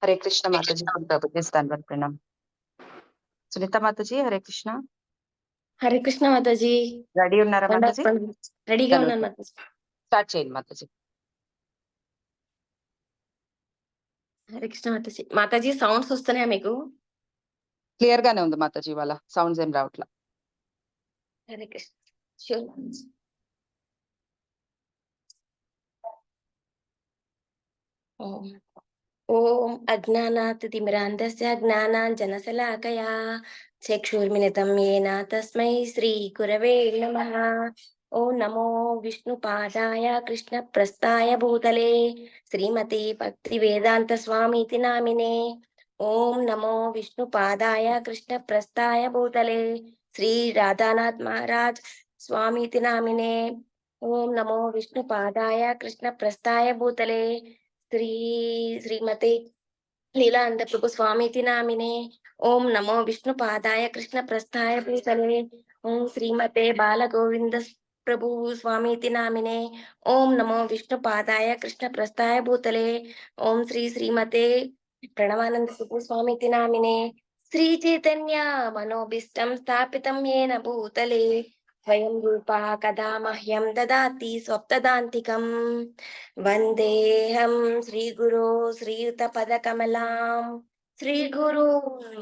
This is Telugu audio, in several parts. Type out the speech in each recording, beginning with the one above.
हरे कृष्ण माताजी, प्रभुजी stanward प्रणाम। सुनीता माताजी, हरे कृष्ण। హరే కృష్ణ మాతాజీ. రెడీ ఉన్నారా మాతాజీ? రెడీగా ఉన్నాను మాతాజీ. స్టార్ట్ చేయండి మాతాజీ. హరే కృష్ణ మాతాజీ. మాతాజీ సౌండ్స్ వస్తున్నాయా మీకు? క్లియర్ గానే ఉంది మాతాజీ, వాళ్ళ సౌండ్స్ ఏం రావట్లా. హరే కృష్ణ. షూర్ మాతాజీ. ఓం అజ్ఞానాతిమిరాంధస్య జ్ఞానాంజనశలాకయా చక్షుర్మిలితం येन తస్మై శ్రీ గురవే నమః. ఓం నమో విష్ణుపాదాయ కృష్ణ ప్రస్థాయ భూతలే శ్రీమతి భక్తి వేదాంత స్వామితి నామినే. ఓం నమో విష్ణుపాదాయ కృష్ణ ప్రస్థాయ భూతలే శ్రీ రాధానాథ్ మహారాజ్ స్వామితి నామినే. ఓం నమో విష్ణుపాదాయ కృష్ణ ప్రస్థాయ భూతలే శ్రీమతే లీలానంద ప్రభు స్వామితి నామినే. ఓం నమో విష్ణుపాదాయ కృష్ణ ప్రస్థాయ భూతలే ఓం శ్రీమతే బాలగోవింద ప్రభు స్వామితి నామినే. ఓం నమో విష్ణుపాదాయ కృష్ణ ప్రస్థాయ భూతలే ఓం శ్రీమతే ప్రణవానంద ప్రభు స్వామితి నామినే. శ్రీ చైతన్య మనోభీష్టం స్థాపితం येन భూతలే స్వయం రూపా కదా మహ్యం దదాతి స్వప్తదాంతికం. వందేహం శ్రీగురో శ్రీయుత పదకమలాం శ్రీగురు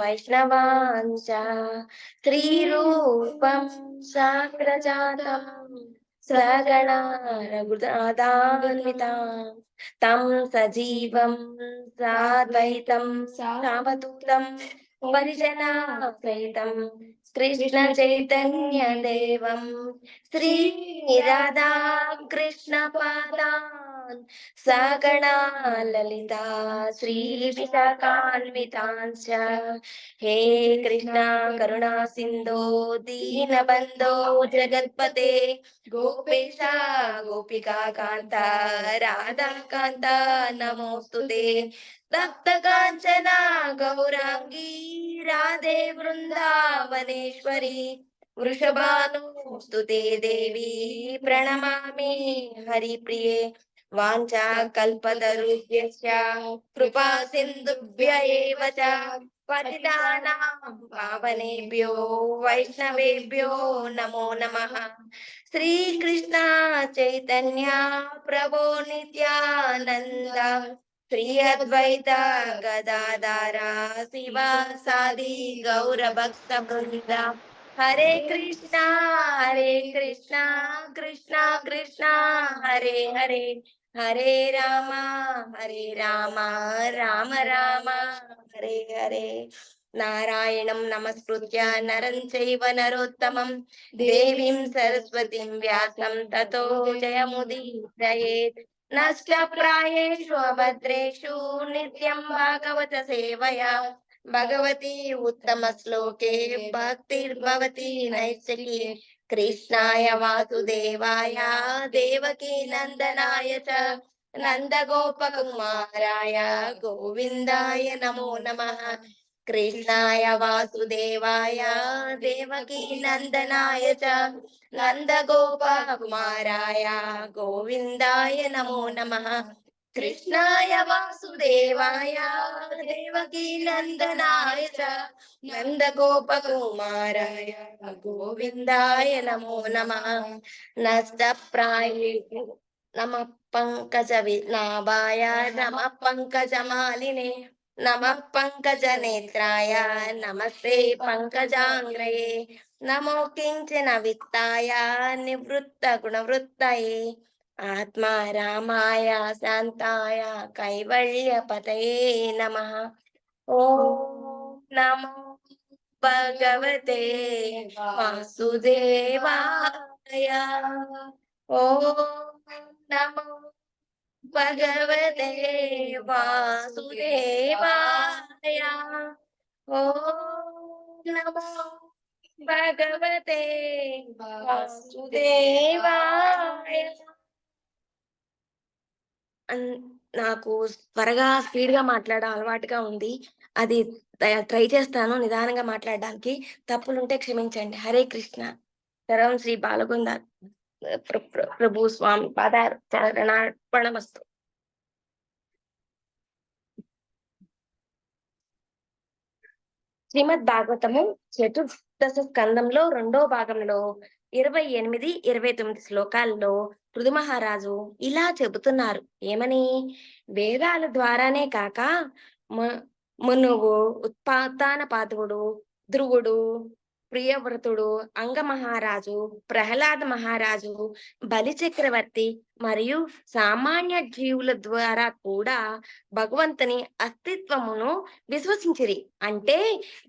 వైష్ణవాంచ శ్రీరూపం సాగ్రజాతం సగణ రఘునాథాన్వితాం తం సజీవం సాద్వైతం సావధూతం పరిజనా సహితం కృష్ణ చైతన్య దేవం శ్రీ రాధా కృష్ణ పాదాన్ సగణా లలితా శ్రీ విశాఖాన్వితాంశ్చ. హే కృష్ణ కరుణా సింధో దీనబంధో జగత్పతే గోపేశ గోపికా కాంత రాధాకాంత నమోస్తుతే. తప్త కాంచన గౌరాంగీ రాధే వృందావనేశ్వరి వృషభానుస్తుతే దేవి ప్రణమామి హరిప్రియే. వాంఛా కల్పతరుభ్యశ్చ కృపా సింధుభ్య ఏవ చ పతితానాం పావనేభ్యో వైష్ణవేభ్యో నమో నమః. శ్రీకృష్ణ చైతన్య ప్రభో నిత్యానంద శ్రీ అద్వైత గదాధర శివాసాది గౌర భక్త బృంద. హరే కృష్ణ కృష్ణ కృష్ణ హరే హరే హరే రామ రామ రామ హరే హరే. నారాయణం నమస్కృత్య నరం చైవ నరోత్తమం దేవీం సరస్వతిం వ్యాసం తతో జయముదీరయేత్. నష్టప్రాయేషు అభద్రేషు నిత్యం భాగవత సేవయా భగవతి ఉత్తమ శ్లోకే భక్తిర్భవతి నైష్టికీ. కృష్ణాయ వాసుదేవాయ దేవకీ నందనాయ చ నందగోపకుమారాయ గోవిందాయ నమో నమః. కృష్ణాయ వాసుదేవాయ దేవకీ నందనాయ చ నందగోపకుమారాయ గోవిందాయ నమో నమః. కృష్ణాయ వాసుదేవాయ దేవకీ నందనాయ చ నందగోపకుమారాయ గోవిందాయ నమో నమః. నష్టప్రాయేషు నమః పంకజ వినాభాయ నమః పంకజమాలినే నమః పంకజ నేత్రాయ నమస్తే పంకజాంగ్రయే నమో కించన విత్తాయ నివృత్త గుణవృత్తయే ఆత్మా రామాయ శాంతాయ కైవల్య పతయే నమః. ఓం నమో భగవతే వాసుదేవాయ. ఓం నమో భగవతే వాసుదేవాయ. ఓం నమో భగవతే వాసుదేవాయ. నాకు త్వరగా స్పీడ్ గా మాట్లాడడం అలవాటుగా ఉంది. అది ట్రై చేస్తాను నిదానంగా మాట్లాడడానికి. తప్పులుంటే క్షమించండి. హరే కృష్ణ. సర్వం శ్రీ బాలగోవింద ప్రభు స్వామి పాదార్పణమస్తు. శ్రీమద్ భాగవతము చతుర్దశ స్కందంలో 2వ భాగంలో 28, 29 శ్లోకాల్లో పృథు మహారాజు ఇలా చెబుతున్నారు. ఏమని? వేదాల ద్వారానే కాక మనువు, ఉత్పాతానపాదుడు, ధ్రువుడు, ప్రియవ్రతుడు, అంగ మహారాజు, ప్రహ్లాద మహారాజు, బలి చక్రవర్తి మరియు సామాన్య జీవుల ద్వారా కూడా భగవంతుని అస్తిత్వమును విశ్వసించిరి. అంటే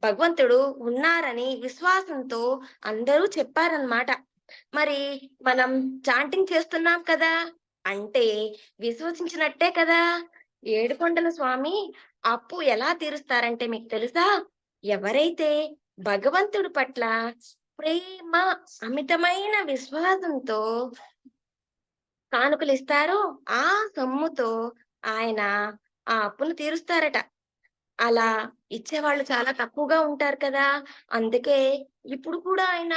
భగవంతుడు ఉన్నారని విశ్వాసంతో అందరూ చెప్పారన్నమాట. మరి మనం చాంటింగ్ చేస్తున్నాం కదా, అంటే విశ్వసించినట్టే కదా. ఏడుకొండల స్వామి అప్పు ఎలా తీరుస్తారంటే మీకు తెలుసా? ఎవరైతే భగవంతుడి పట్ల ప్రేమ, అమితమైన విశ్వాసంతో కానుకలు ఇస్తారో ఆ సొమ్ముతో ఆయన ఆ అప్పును తీరుస్తారట. అలా ఇచ్చేవాళ్ళు చాలా తక్కువగా ఉంటారు కదా. అందుకే ఇప్పుడు కూడా ఆయన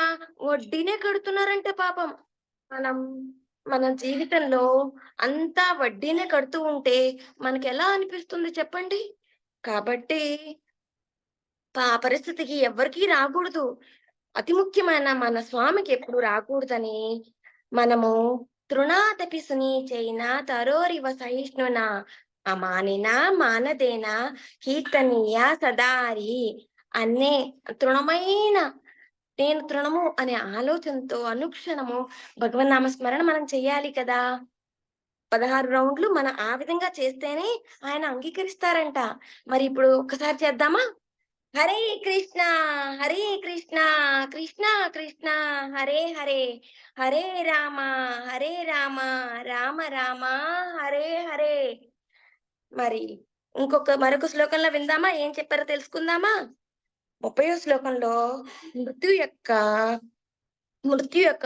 వడ్డీనే కడుతున్నారంటే పాపం. మనం మన జీవితంలో అంతా వడ్డీనే కడుతూ ఉంటే మనకెలా అనిపిస్తుంది చెప్పండి? కాబట్టి ఆ పరిస్థితికి ఎవ్వరికీ రాకూడదు. అతి ముఖ్యమైన మన స్వామికి ఎప్పుడు రాకూడదని మనము తృణాతపి సునీచైన తరోరివ సహిష్ణునా అమానినా మానదేనా కీర్తనీయ సదారి అనే తృణమైన నేను తృణము అనే ఆలోచనతో అనుక్షణము భగవన్నామ స్మరణ మనం చెయ్యాలి కదా. 16 రౌండ్లు మనం ఆ విధంగా చేస్తేనే ఆయన అంగీకరిస్తారంట. మరి ఇప్పుడు ఒక్కసారి చేద్దామా? హరే కృష్ణ, హరే కృష్ణ, కృష్ణ కృష్ణ, హరే హరే, హరే రామ, హరే రామ, రామ రామ, హరే హరే. మరి మరొక శ్లోకంలో విందామా? ఏం చెప్పారో తెలుసుకుందామా? 30వ శ్లోకంలో మృత్యు యొక్క మృత్యు యొక్క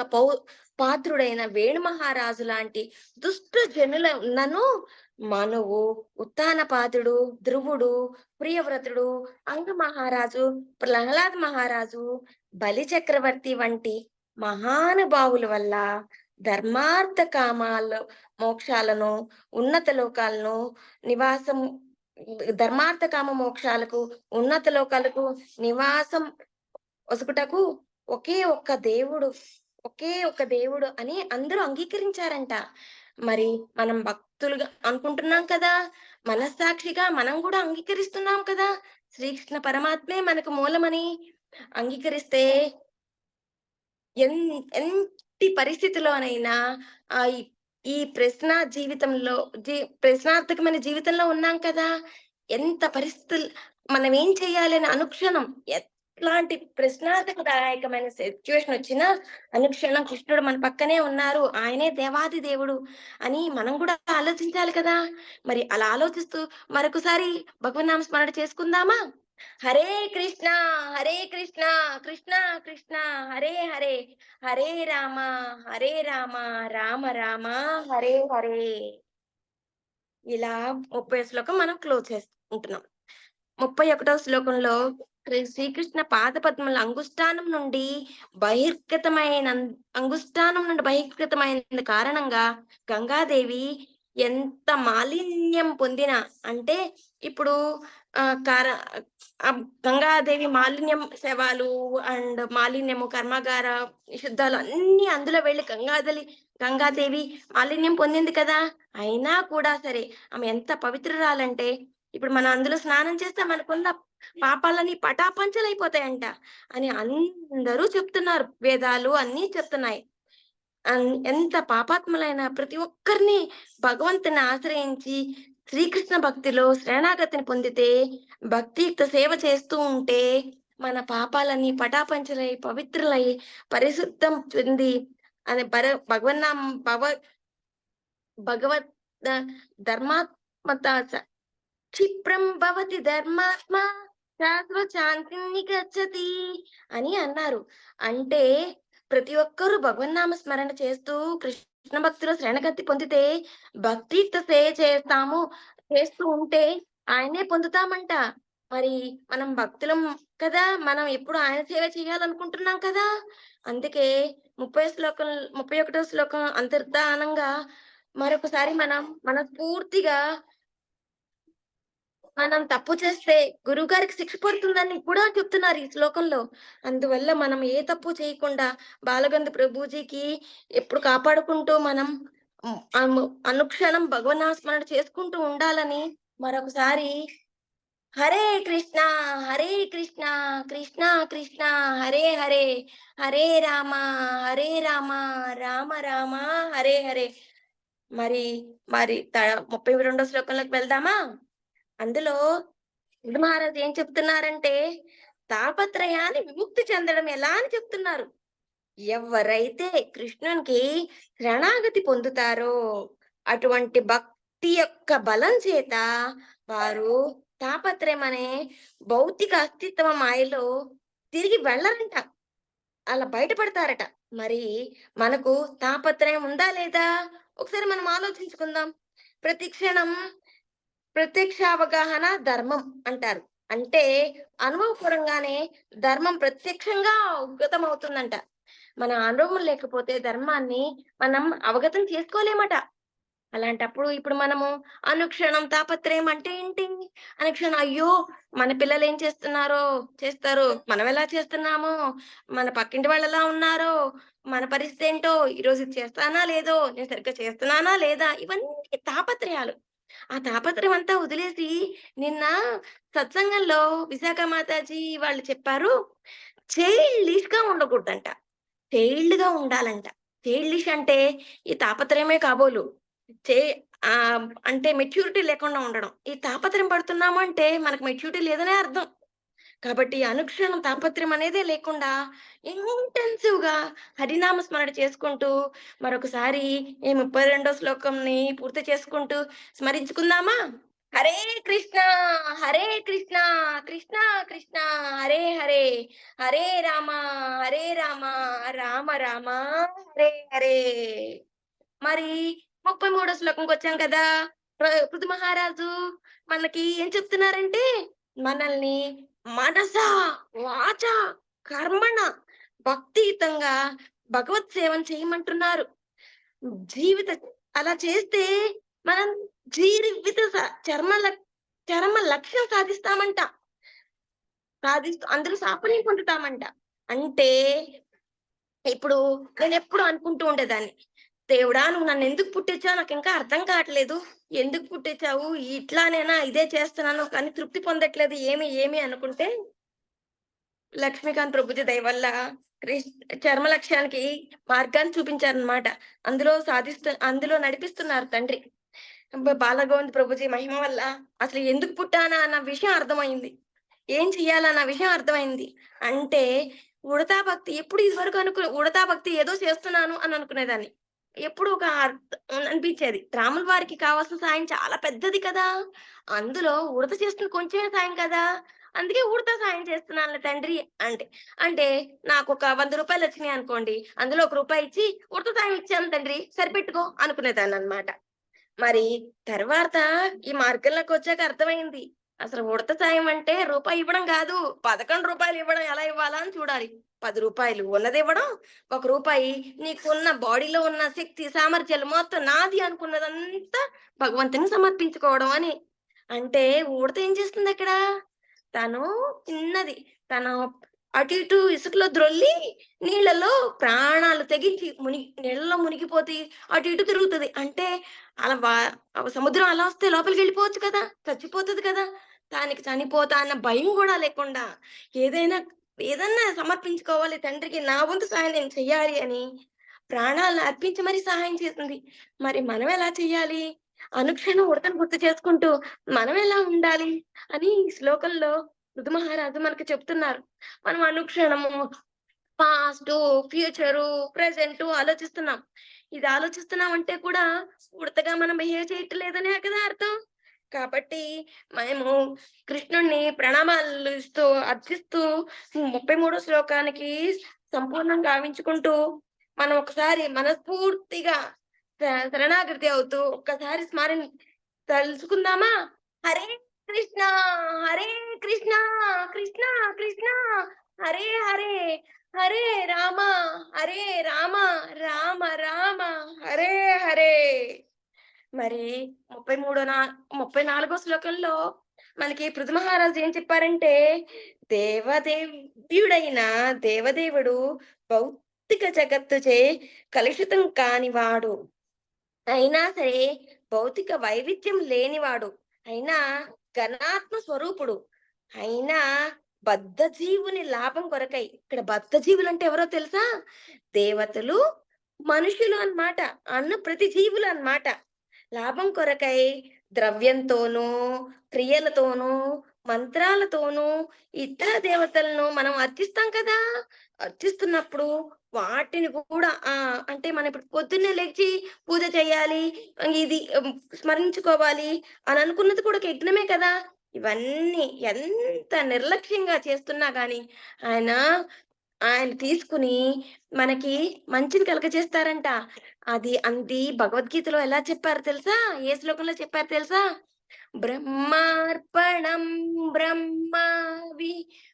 పాత్రుడైన వేణు మహారాజు లాంటి దుష్ట జనులను మనువు, ఉత్తానపాదుడు, ధ్రువుడు, ప్రియవ్రతుడు, అంగ మహారాజు, ప్రహ్లాద్ మహారాజు, బలి చక్రవర్తి వంటి మహానుభావుల వల్ల ధర్మార్థ కామాలు మోక్షాలను, ఉన్నత లోకాలను నివాసం ధర్మార్థ కామ మోక్షాలకు, ఉన్నత లోకాలకు నివాసం ఒసగుటకు ఒకే ఒక్క దేవుడు అని అందరూ అంగీకరించారంట. మరి మనం భక్తులుగా అనుకుంటున్నాం కదా, మనస్సాక్షిగా మనం కూడా అంగీకరిస్తున్నాం కదా, శ్రీకృష్ణ పరమాత్మే మనకు మూలమని అంగీకరిస్తే ఎట్టి పరిస్థితిలోనైనా ఆ ఈ ఈ ప్రశ్నార్థకమైన జీవితంలో ఉన్నాం కదా. ఎంత పరిస్థితులు మనం ఏం చేయాలని అనుక్షణం ఎట్లాంటి ప్రశ్నార్థకదాయకమైన సిచ్యువేషన్ వచ్చినా అనుక్షణం కృష్ణుడు మన పక్కనే ఉన్నారు, ఆయనే దేవాది దేవుడు అని మనం కూడా ఆలోచించాలి కదా. మరి అలా ఆలోచిస్తూ మరొకసారి భగవన్నామ స్మరణ చేసుకుందామా? హరే కృష్ణ, హరే కృష్ణ, కృష్ణ కృష్ణ, హరే హరే, హరే రామ, హరే రామ, రామ రామ, హరే హరే. ఇలా 30వ శ్లోకం మనం క్లోజ్ చేసుకుంటున్నాం. 31వ శ్లోకంలో శ్రీకృష్ణ పాదపద్మల అంగుష్టానం నుండి బహిష్కృతమైన కారణంగా గంగాదేవి ఎంత మాలిన్యం పొందిన అంటే ఇప్పుడు గంగాదేవి మాలిన్యం శవాలు అండ్ మాలిన్యము కర్మాగార శుద్ధాలు అన్ని అందులో వెళ్ళి గంగాదేవి మాలిన్యం పొందింది కదా. అయినా కూడా సరే ఆమె ఎంత పవిత్రురాలంటే ఇప్పుడు మనం అందులో స్నానం చేస్తే మనకున్న పాపాలని పటాపంచలైపోతాయంట అని అందరూ చెప్తున్నారు. వేదాలు అన్నీ చెప్తున్నాయి. ఎంత పాపాత్ములైన ప్రతి ఒక్కరిని భగవంతుని ఆశ్రయించి శ్రీకృష్ణ భక్తిలో శరణాగతిని పొందితే, భక్తియుక్త సేవ చేస్తూ ఉంటే మన పాపాలన్నీ పటాపంచలై పవిత్రులై పరిశుద్ధం చెంది అని భగవత్ ధర్మాత్మత క్షిప్రం భవతి ధర్మాత్మ శాశ్వత శాంతిని గచ్చతి అని అన్నారు. అంటే ప్రతి ఒక్కరూ భగవన్నామ స్మరణ చేస్తూ కృష్ణ భక్తిలో శరణగతి పొందితే, భక్తియుక్త సేవ చేస్తూ ఉంటే ఆయనే పొందుతామంట. మరి మనం భక్తులం కదా, మనం ఎప్పుడు ఆయన సేవ చేయాలనుకుంటున్నాం కదా. అందుకే 31వ శ్లోకం అంతర్ధానంగా మరొకసారి మనం మనస్ఫూర్తిగా మనం తప్పు చేస్తే గురువుగారికి శిక్ష పడుతుందని కూడా చెప్తున్నారు ఈ శ్లోకంలో. అందువల్ల మనం ఏ తప్పు చేయకుండా బాలగంధ ప్రభుజీకి ఎప్పుడు కాపాడుకుంటూ మనం అనుక్షణం భగవన్నామస్మరణ చేసుకుంటూ ఉండాలని మరొకసారి హరే కృష్ణ, హరే కృష్ణ, కృష్ణ కృష్ణ హరే హరే, హరే రామ, హరే రామ, రామ రామ హరే హరే. మరి మరి 32వ శ్లోకంలోకి వెళ్దామా? అందులో బుద్ధ మహారాజ్ ఏం చెప్తున్నారంటే, తాపత్రయాన్ని విముక్తి చెందడం ఎలా అని చెప్తున్నారు. ఎవరైతే కృష్ణునికి శరణాగతి పొందుతారో, అటువంటి భక్తి యొక్క బలం చేత వారు తాపత్రయం అనే భౌతిక అస్తిత్వ మాయలో తిరిగి వెళ్ళరంట. అలా బయటపడతారట. మరి మనకు తాపత్రయం ఉందా లేదా? ఒకసారి మనం ఆలోచించుకుందాం. ప్రతి క్షణం ప్రత్యక్షావగాహన ధర్మం అంటారు. అంటే అనుభవపూర్వంగానే ధర్మం ప్రత్యక్షంగా అవగతం అవుతుందంట. మన అనుభవం లేకపోతే ధర్మాన్ని మనం అవగతం చేసుకోలేమట. అలాంటప్పుడు ఇప్పుడు మనము అనుక్షణం తాపత్రయం అంటే ఏంటి? అనుక్షణం అయ్యో! మన పిల్లలు ఏం చేస్తారో, మనం ఎలా చేస్తున్నామో, మన పక్కింటి వాళ్ళు ఎలా ఉన్నారో, మన పరిస్థితి ఏంటో, ఈరోజు ఇది చేస్తానా లేదో, నేను సరిగ్గా చేస్తున్నానా లేదా, ఇవన్నీ తాపత్రయాలు. ఆ తాపత్రయం అంతా వదిలేసి నిన్న సత్సంగంలో విశాఖ మాతాజీ వాళ్ళు చెప్పారు. చైల్డిష్‌గా ఉండకూడదంట. చైల్డ్‌గా ఉండాలంట. చైల్డిష్ అంటే ఈ తాపత్రయమే కాబోలు. చే అంటే మెచ్యూరిటీ లేకుండా ఉండడం. ఈ తాపత్రయం పడుతున్నాము అంటే మనకు మెచ్యూరిటీ లేదనే అర్థం. కాబట్టి అనుక్షణం తాపత్రయం అనేదే లేకుండా ఇంటెన్సివ్‌గా హరినామ స్మరణ చేసుకుంటూ మరొకసారి ఈ 32వ శ్లోకంని పూర్తి చేసుకుంటూ స్మరించుకుందామా? హరే కృష్ణ, హరే కృష్ణ, కృష్ణ కృష్ణ హరే హరే, హరే రామ, హరే రామ, రామ రామ హరే హరే. మరి 33వ శ్లోకంకొచ్చాం కదా! పృథు మహారాజు మనకి ఏం చెప్తున్నారంటే, మనల్ని మనస, వాచ, కర్మణ భక్తియుతంగా భగవత్ సేవను చేయమంటున్నారు. జీవిత అలా చేస్తే మనం జీవిత చర్మ చరమ లక్ష్యం సాధిస్తామంట. సాధిస్తూ అందులో సాఫల్యం పొందుతామంట. అంటే ఇప్పుడు నేనెప్పుడు అనుకుంటూ ఉండేదాన్ని. దేవుడా! నువ్వు నన్నెందుకు పుట్టించావో నాకింకా అర్థం కావట్లేదు. ఎందుకు పుట్టించావు? ఇట్లానేనా? ఇదే చేస్తున్నాను కానీ తృప్తి పొందట్లేదు. ఏమి అనుకుంటే లక్ష్మీకాంత్ ప్రభుజీ దయ వల్ల క్రిష్ చర్మ లక్ష్యానికి మార్గాన్ని చూపించారనమాట. అందులో నడిపిస్తున్నారు తండ్రి. బాలగోవింద్ ప్రభుజీ మహిమ వల్ల అసలు ఎందుకు పుట్టానా అన్న విషయం అర్థమైంది. ఏం చెయ్యాలన్న విషయం అర్థమైంది. అంటే ఉడతా భక్తి ఎప్పుడు ఇదివరకు ఉడతా భక్తి ఏదో చేస్తున్నాను అని అనుకునేదాన్ని. ఎప్పుడు ఒక అనిపించేది. రాముల వారికి కావాల్సిన సాయం చాలా పెద్దది కదా! అందులో ఉడత చేస్తుంది కొంచెమే సాయం కదా! అందుకే ఉడతా సాయం చేస్తున్నానులే తండ్రి అంటే. అంటే నాకొక రూ. 100 వచ్చినాయనుకోండి. అందులో ఒక రూపాయి ఇచ్చి ఉడత సాయం ఇచ్చాను తండ్రి సరిపెట్టుకో అనుకునేదాన్ననమాట. మరి తర్వాత ఈ మార్గంలోకొచ్చాక అర్థమైంది. అసలు ఉడత సాయం అంటే రూపాయి ఇవ్వడం గాదు. రూ. 11 ఇవ్వడం ఎలా ఇవ్వాలా అని చూడాలి. రూ. 10 ఉన్నదివ్వడం, రూ. 1 నీకున్న బాడీలో ఉన్న శక్తి, సామర్థ్యాలు మొత్తం నాది అనుకున్నదంతా భగవంతునికి సమర్పించుకోవడం అని. అంటే ఉడత ఏం చేస్తుందక్కడ? తను చిన్నది. తను అటు ఇటు ఇసుకలో ద్రొల్లి నీళ్ళలో ప్రాణాలు తెగించి నీళ్ళలో మునిగిపోతే అటు ఇటు తిరుగుతది. అంటే అలా సముద్రం అలా వస్తే లోపలికెళ్ళిపోవచ్చు కదా! చచ్చిపోతది కదా! దానికి చనిపోతా అన్న భయం గూడా లేకుండా ఏదైనా ఏదన్నా సమర్పించుకోవాలి తండ్రికి నా వంతు సహాయం నేను చెయ్యాలి అని ప్రాణాలను అర్పించి మరీ సహాయం చేసింది. మరి మనం ఎలా చెయ్యాలి? అనుక్షణం ఉడతను గుర్తు చేసుకుంటూ మనం ఎలా ఉండాలి? అని ఈ శ్లోకంలో పృథు మహారాజు మనకు చెప్తున్నారు. మనం అనుక్షణము పాస్టు, ఫ్యూచరు, ప్రెజెంటు ఆలోచిస్తున్నాం. ఇది ఆలోచిస్తున్నామంటే కూడా ఉడతగా మనం బిహేవ్ చేయట్లేదనే కదా అర్థం. కాబట్టి మేము కృష్ణుడిని ప్రణామాలు ఇస్తూ, అర్చిస్తూ 33 శ్లోకానికి సంపూర్ణంగా గావించుకుంటూ, మనం ఒకసారి మనస్ఫూర్తిగా శరణాగతి అవుతూ ఒక్కసారి తలుచుకుందామా? హరే కృష్ణ, హరే కృష్ణ, కృష్ణ కృష్ణ హరే హరే, హరే రామ, హరే రామ, రామ రామ హరే హరే. మరి 34వ శ్లోకంలో మనకి పృథు మహారాజు ఏం చెప్పారంటే, దేవదేవ్యుడైన దేవదేవుడు భౌతిక జగత్తుచే కలుషితం కానివాడు. అయినా సరే భౌతిక వైవిధ్యం లేనివాడు. అయినా ఘనాత్మ స్వరూపుడు. అయినా బద్ధ జీవుని లాభం కొరకై. ఇక్కడ బద్ధ జీవులంటే ఎవరో తెలుసా? దేవతలు, మనుషులు అన్నమాట. అన్న ప్రతి జీవులు అన్నమాట. లాభం కొరకై ద్రవ్యంతోనూ, క్రియలతోనూ, మంత్రాలతోనూ ఇతర దేవతలను మనం అర్చిస్తాం కదా! అర్చిస్తున్నప్పుడు వాటిని కూడా అంటే మనం ఇప్పుడు పొద్దున్నే లెగిచి పూజ చేయాలి, ఇది స్మరించుకోవాలి అని అనుకున్నది కూడా ఒక యజ్ఞమే కదా! ఇవన్నీ ఎంత నిర్లక్ష్యంగా చేస్తున్నా గాని ఆయన ఆయన తీసుకుని మనకి మంచిని కలుగజేస్తారంట. అది భగవద్గీతలో ఎలా చెప్పారో తెలుసా? ఏ శ్లోకంలో చెప్పారో తెలుసా? బ్రహ్మార్పణం బ్రహ్మావి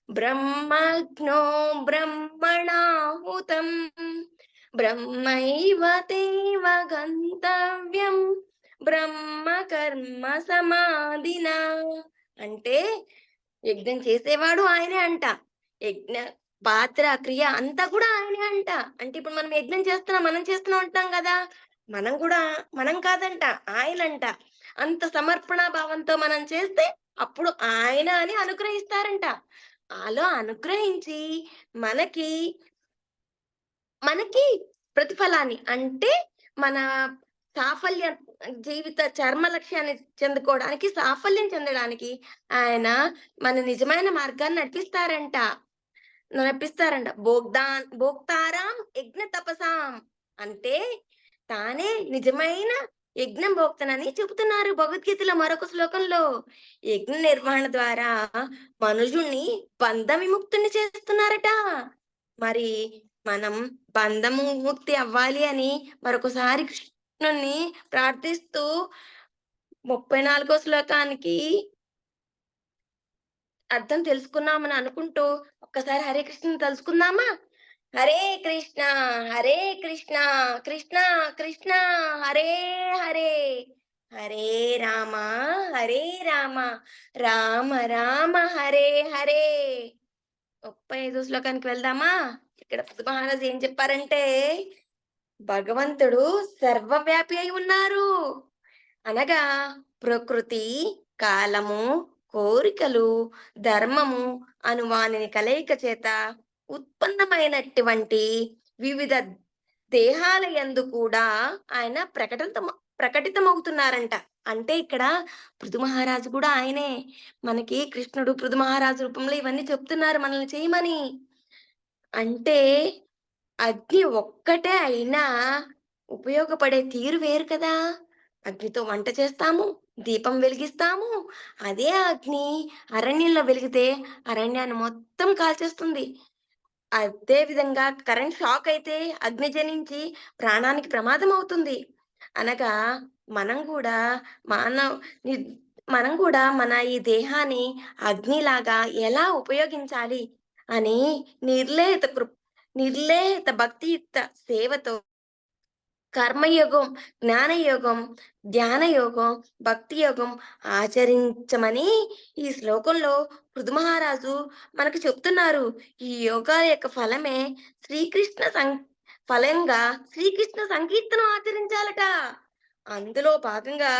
బ్రహ్మజ్ఞో బ్రహ్మణాహుతం బ్రహ్మైవ తేవ గంతవ్యం బ్రహ్మ కర్మ సమాధినా. అంటే యజ్ఞం చేసేవాడు ఆయనే అంట. యజ్ఞ పాత్ర, క్రియ అంతా కూడా ఆయనే అంట. అంటే ఇప్పుడు మనం యజ్ఞం చేస్తున్నాం, మనం చేస్తున్నాం అంటున్నాం కదా! మనం కాదంట, ఆయనంట. అంత సమర్పణ భావంతో మనం చేస్తే అప్పుడు ఆయన అని అనుగ్రహిస్తారంట. అలా అనుగ్రహించి మనకి మనకి ప్రతిఫలాన్ని అంటే మన సాఫల్యం జీవిత చర్మ లక్ష్యాన్ని చెందుకోవడానికి, సాఫల్యం చెందడానికి ఆయన మన నిజమైన మార్గాన్ని నడిపిస్తారంట. భోక్తారాం యజ్ఞ తపసాం అంటే తానే నిజమైన యజ్ఞం భోక్తనని చెబుతున్నారు భగవద్గీతలో మరొక శ్లోకంలో. యజ్ఞ నిర్వహణ ద్వారా మనుజుణ్ణి బంధ విముక్తుని చేస్తున్నారట. మరి మనం బంధము ముక్తి అవ్వాలి అని మరొకసారి కృష్ణుణ్ణి ప్రార్థిస్తూ 34 శ్లోకానికి అర్థం తెలుసుకున్నామని అనుకుంటూ ఒక్కసారి హరే కృష్ణ తలుసుకుందామా? హరే కృష్ణ హరే కృష్ణ కృష్ణ కృష్ణ హరే హరే హరే రామ హరే రామ రామ రామ హరే హరే. 35 శ్లోకానికి వెళ్దామా? ఇక్కడ పృథు మహారాజు ఏం చెప్పారంటే, భగవంతుడు సర్వవ్యాపి అయి ఉన్నారు. అనగా ప్రకృతి, కాలము, కోరికలు, ధర్మము అను వానిని కలయిక చేత ఉత్పన్నమైనటువంటి వివిధ దేహాల యందు కూడా ఆయన ప్రకటితమవుతున్నారంట. అంటే ఇక్కడ పృథు మహారాజు కూడా ఆయనే. మనకి కృష్ణుడు పృథు మహారాజు రూపంలో ఇవన్నీ చెప్తున్నారు మనల్ని చేయమని. అంటే అగ్ని ఒక్కటే అయినా ఉపయోగపడే తీరు వేరు కదా! అగ్నితో వంట చేస్తాము, దీపం వెలిగిస్తాము. అదే అగ్ని అరణ్యంలో వెలిగితే అరణ్యాన్ని మొత్తం కాల్చేస్తుంది. అదే విధంగా కరెంట్ షాక్ అయితే అగ్ని జనించి ప్రాణానికి ప్రమాదం అవుతుంది. అనగా మనం గూడా మానవ్ ని మనం కూడా మన ఈ దేహాన్ని అగ్నిలాగా ఎలా ఉపయోగించాలి అని నిర్లేత కృ నిర్లేత భక్తియుక్త సేవతో కర్మయోగం, జ్ఞానయోగం, ధ్యానయోగం, భక్తి యోగం ఆచరించమని ఈ శ్లోకంలో పృథు మహారాజు మనకు చెప్తున్నారు. ఈ యోగా యొక్క ఫలమే శ్రీకృష్ణ సం ఫలంగా శ్రీకృష్ణ సంకీర్తనం ఆచరించాలట. అందులో భాగంగా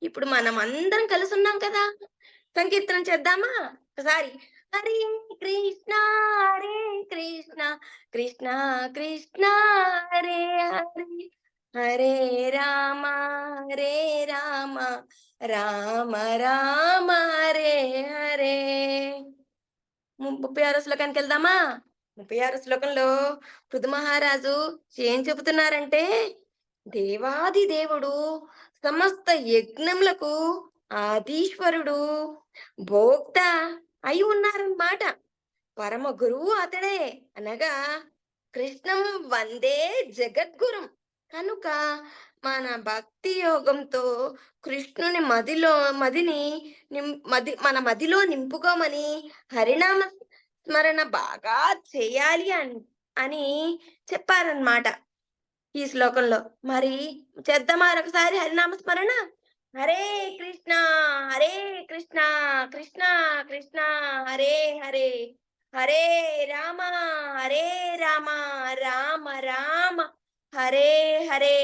ఇప్పుడు మనం అందరం కలిసి ఉన్నాం కదా! సంకీర్తనం చేద్దామా? ఒకసారి హరే కృష్ణ హరే కృష్ణ కృష్ణ కృష్ణ హరే హరే హరే రామ హరే రామ రామ రామ హరే హరే. 36 శ్లోకానికి వెళ్దామా? 36 శ్లోకంలో పృథు మహారాజు ఏం చెబుతున్నారంటే, దేవాది దేవుడు సమస్త యజ్ఞములకు ఆదీశ్వరుడు, భోక్త అయి ఉన్నారన్నమాట. పరమ గురువు అతడే. అనగా కృష్ణం వందే జగద్గురం. కనుక మన భక్తి యోగంతో కృష్ణుని మదిని మన మదిలో నింపుకోమని హరినామ స్మరణ బాగా చేయాలి అని చెప్పారన్నమాట ఈ శ్లోకంలో. మరి చేద్దామా ఒకసారి హరినామ స్మరణ? హరే కృష్ణ హరే కృష్ణ కృష్ణ హరే హరే హరే రామ హరే రామ రామ రామ హరే హరే.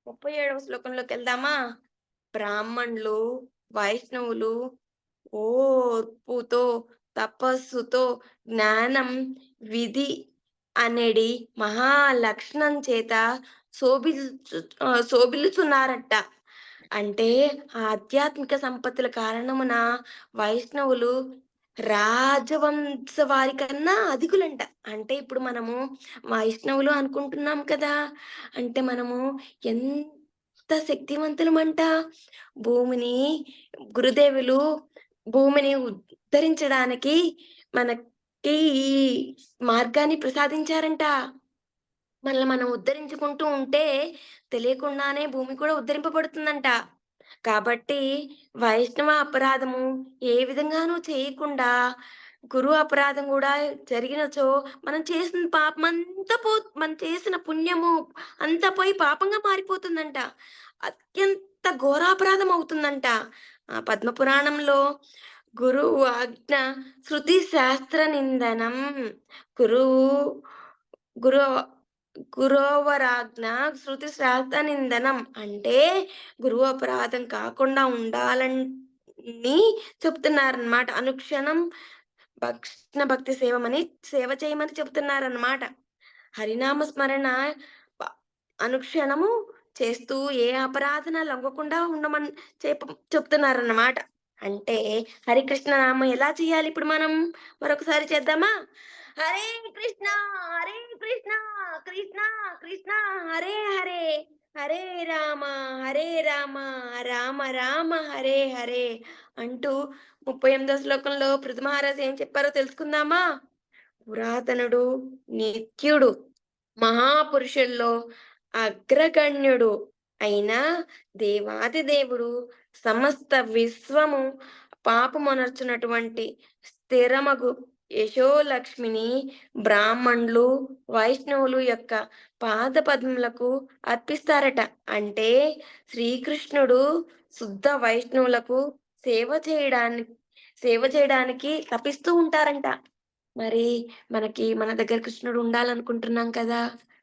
37వ శ్లోకంలోకి వెళ్దామా? బ్రాహ్మణులు, వైష్ణవులు ఓర్పుతో, తపస్సుతో, జ్ఞానం, విధి అనేది మహాలక్షణం చేత శోభిల్లుతున్నారట. అంటే ఆధ్యాత్మిక సంపత్తుల కారణమున వైష్ణవులు రాజవంశ వారి కన్నా అధికులంట. అంటే ఇప్పుడు మనము వైష్ణవులు అనుకుంటున్నాం కదా, అంటే మనము ఎంత శక్తివంతులమంట. భూమిని గురుదేవులు భూమిని ఉద్ధరించడానికి మనకి ఈ మార్గాన్ని ప్రసాదించారంట. మనల్ని మనం ఉద్ధరించుకుంటూ ఉంటే తెలియకుండానే భూమి కూడా ఉద్ధరింపబడుతుందంట. కాబట్టి వైష్ణవ అపరాధము ఏ విధంగానూ చేయకుండా గురు అపరాధం కూడా జరిగినచో మనం చేసిన మనం చేసిన పుణ్యము అంతా పోయి పాపంగా మారిపోతుందంట. అత్యంత ఘోరాపరాధం అవుతుందంట. పద్మపురాణంలో గురువు ఆజ్ఞ శృతి శాస్త్ర నిందనం. గురువు గురు గురోవరాజ్ఞ శృతి శాస్త్ర నిందనం అంటే గురువు అపరాధం కాకుండా ఉండాలని చెప్తున్నారన్నమాట. అనుక్షణం భక్తి సేవ చేయమని చెప్తున్నారన్నమాట. హరినామ స్మరణ ప- అనుక్షణము చేస్తూ ఏ అపరాధన లొంగకుండా ఉండమని చెప్తున్నారన్నమాట. అంటే హరికృష్ణ నామం ఎలా చేయాలి ఇప్పుడు మనం మరొకసారి చేద్దామా? హరే కృష్ణ హరే కృష్ణ కృష్ణ కృష్ణ హరే హరే హరే రామ హరే రామ రామ రామ హరే హరే అంటూ 38వ శ్లోకంలో పృథు మహారాజ్ ఏం చెప్పారో తెలుసుకుందామా? పురాతనుడు, నిత్యుడు, మహాపురుషుల్లో అగ్రగణ్యుడు అయిన దేవాది దేవుడు సమస్త విశ్వము పాపమునర్చునటువంటి స్థిరమగు యశోలక్ష్మిని బ్రాహ్మణులు, వైష్ణవులు యొక్క పాద పద్మములకు అర్పిస్తారట. అంటే శ్రీకృష్ణుడు శుద్ధ వైష్ణవులకు సేవ చేయడానికి తపిస్తూ ఉంటారంట. మరి మన దగ్గర కృష్ణుడు ఉండాలనుకుంటున్నాం కదా,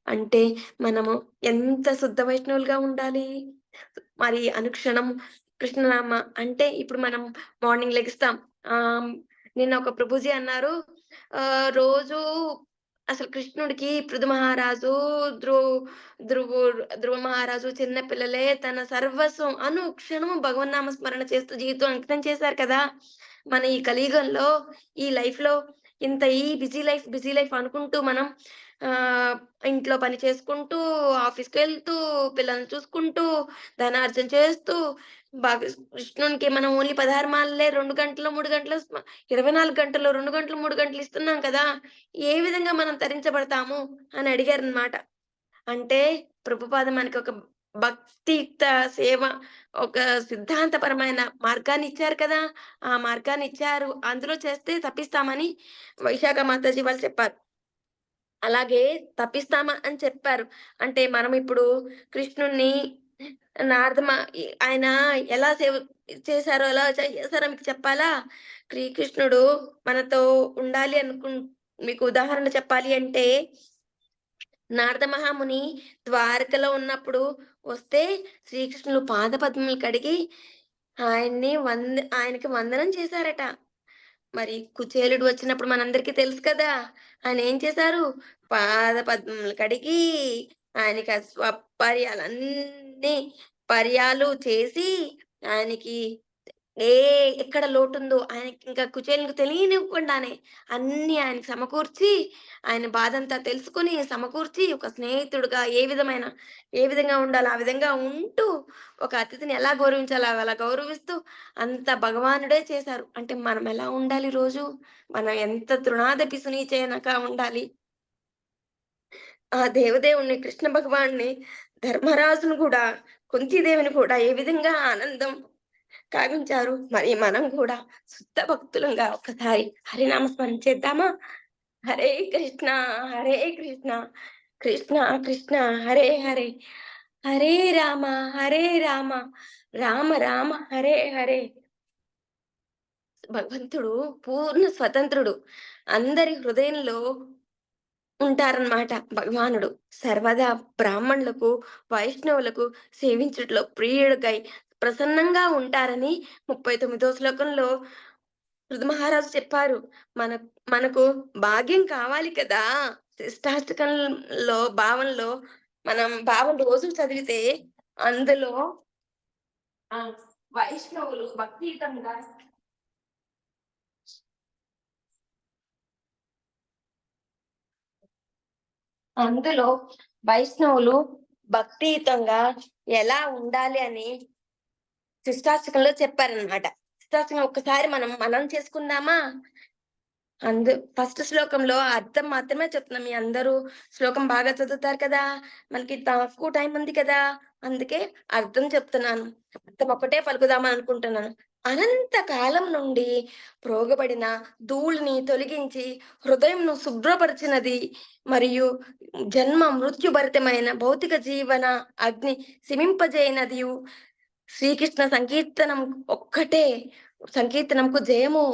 అంటే మనము ఎంత శుద్ధ వైష్ణవులుగా ఉండాలి? మరి అనుక్షణం కృష్ణనామ అంటే ఇప్పుడు మనం మార్నింగ్ లెగుస్తాం. నిన్న ఒక ప్రభుజీ అన్నారు, రోజు అసలు కృష్ణుడికి పృథు మహారాజు, ధ్రువ మహారాజు చిన్న పిల్లలే తన సర్వస్వం అనుక్షణము భగవన్నామ స్మరణ చేస్తూ జీవితం అంకితం చేశారు కదా. మన ఈ కలియుగంలో ఈ లైఫ్ లో ఇంత ఈ బిజీ లైఫ్ అనుకుంటూ మనం ఇంట్లో పని చేసుకుంటూ, ఆఫీస్‌కి వెళ్తూ, పిల్లల్ని చూసుకుంటూ, ధనార్జన చేస్తూ, కృష్ణునికి మనం ఓన్లీ 16 మాలలే 2 గంటలు, 3 గంటలు 24 గంటలు, 2 గంటలు, 3 గంటలు ఇస్తున్నాం కదా! ఏ విధంగా మనం తరించబడతాము అని అడిగారన్నమాట. అంటే ప్రభుపాద మనకొక భక్తియుక్త సేవ, ఒక సిద్ధాంతపరమైన మార్గాన్ని ఇచ్చారు కదా! ఆ మార్గాన్ని ఇచ్చారు. అందులో చేస్తే తపిస్తామని వైశాఖ మాతాజీ వాళ్ళు చెప్పారు. అలాగే తపిస్తామా అని చెప్పారు. అంటే మనం ఇప్పుడు కృష్ణుడిని ఆయన ఎలా చేశారో ఎలా చేశారో మీకు చెప్పాలా? శ్రీకృష్ణుడు మనతో ఉండాలి మీకు ఉదాహరణ చెప్పాలి అంటే, నారద మహాముని ద్వారకలో ఉన్నప్పుడు వస్తే శ్రీకృష్ణులు పాదపద్మములు కడిగి ఆయనకి వందనం చేశారట. మరి కుచేలుడు వచ్చినప్పుడు మనందరికీ తెలుసు కదా! ఆయన ఏం చేశారు? పాదపద్మములు కడిగి ఆయనకి పర్యాలు చేసి ఆయనకి ఎక్కడ లోటుందో ఆయనకి ఇంకా కుచేలునికి తెలియనివ్వకుండానే అన్నీ ఆయనకి సమకూర్చి, ఆయన బాధంతా తెలుసుకొని సమకూర్చి, ఒక స్నేహితుడుగా ఏ విధంగా ఉండాలో ఆ విధంగా ఉంటూ, ఒక అతిథిని ఎలా గౌరవించాలో అలా గౌరవిస్తూ అంత భగవానుడే చేశారు. అంటే మనం ఎలా ఉండాలి రోజు? మనం ఎంత తృణాదపి సునీచేనక ఉండాలి. ఆ దేవదేవుడిని కృష్ణ భగవానుడిని, ధర్మరాజును కూడా, కుంతీదేవిని కూడా ఏ విధంగా ఆనందం కావించారు. మరి మనం కూడా శుద్ధ భక్తులంగా ఒక్కసారి హరినామ స్మరణ చేద్దామా? హరే కృష్ణ హరే కృష్ణ కృష్ణ కృష్ణ హరే హరే హరే రామ హరే రామ రామ రామ హరే హరే. భగవంతుడు పూర్ణ స్వతంత్రుడు. అందరి హృదయంలో ఉంటారన్నమాట భగవానుడు. సర్వదా బ్రాహ్మణులకు, వైష్ణవులకు సేవించుటలో ప్రియుడికై ప్రసన్నంగా ఉంటారని 39వ శ్లోకంలో పృథు మహారాజు చెప్పారు. మన మనకు భాగ్యం కావాలి కదా! శిష్టాష్టకంలో భావంలో మనం భావం రోజు చదివితే అందులో వైష్ణవులు భక్తియుతంగా అందులో వైష్ణవులు భక్తియుతంగా ఎలా ఉండాలి అని శిష్టాష్టకంలో చెప్పారనమాట. శిష్టాష్టకం ఒక్కసారి మనం చేసుకుందామా? ఫస్ట్ శ్లోకంలో అర్థం మాత్రమే చెప్తున్నా. మీ అందరూ శ్లోకం బాగా చదువుతారు కదా! మనకి తక్కువ టైం ఉంది కదా! అందుకే అర్థం చెప్తున్నాను. అర్థం ఒక్కటే పలుకుదామని అనుకుంటున్నాను. అనంత కాలం నుండి ప్రోగబడిన ధూళిని తొలగించి హృదయంను శుభ్రపరిచినది మరియు జన్మ మృత్యుభరితమైన భౌతిక జీవన అగ్ని శమింపజేయనదియు శ్రీకృష్ణ సంకీర్తనం ఒక్కటే. సంకీర్తనంకు జయము.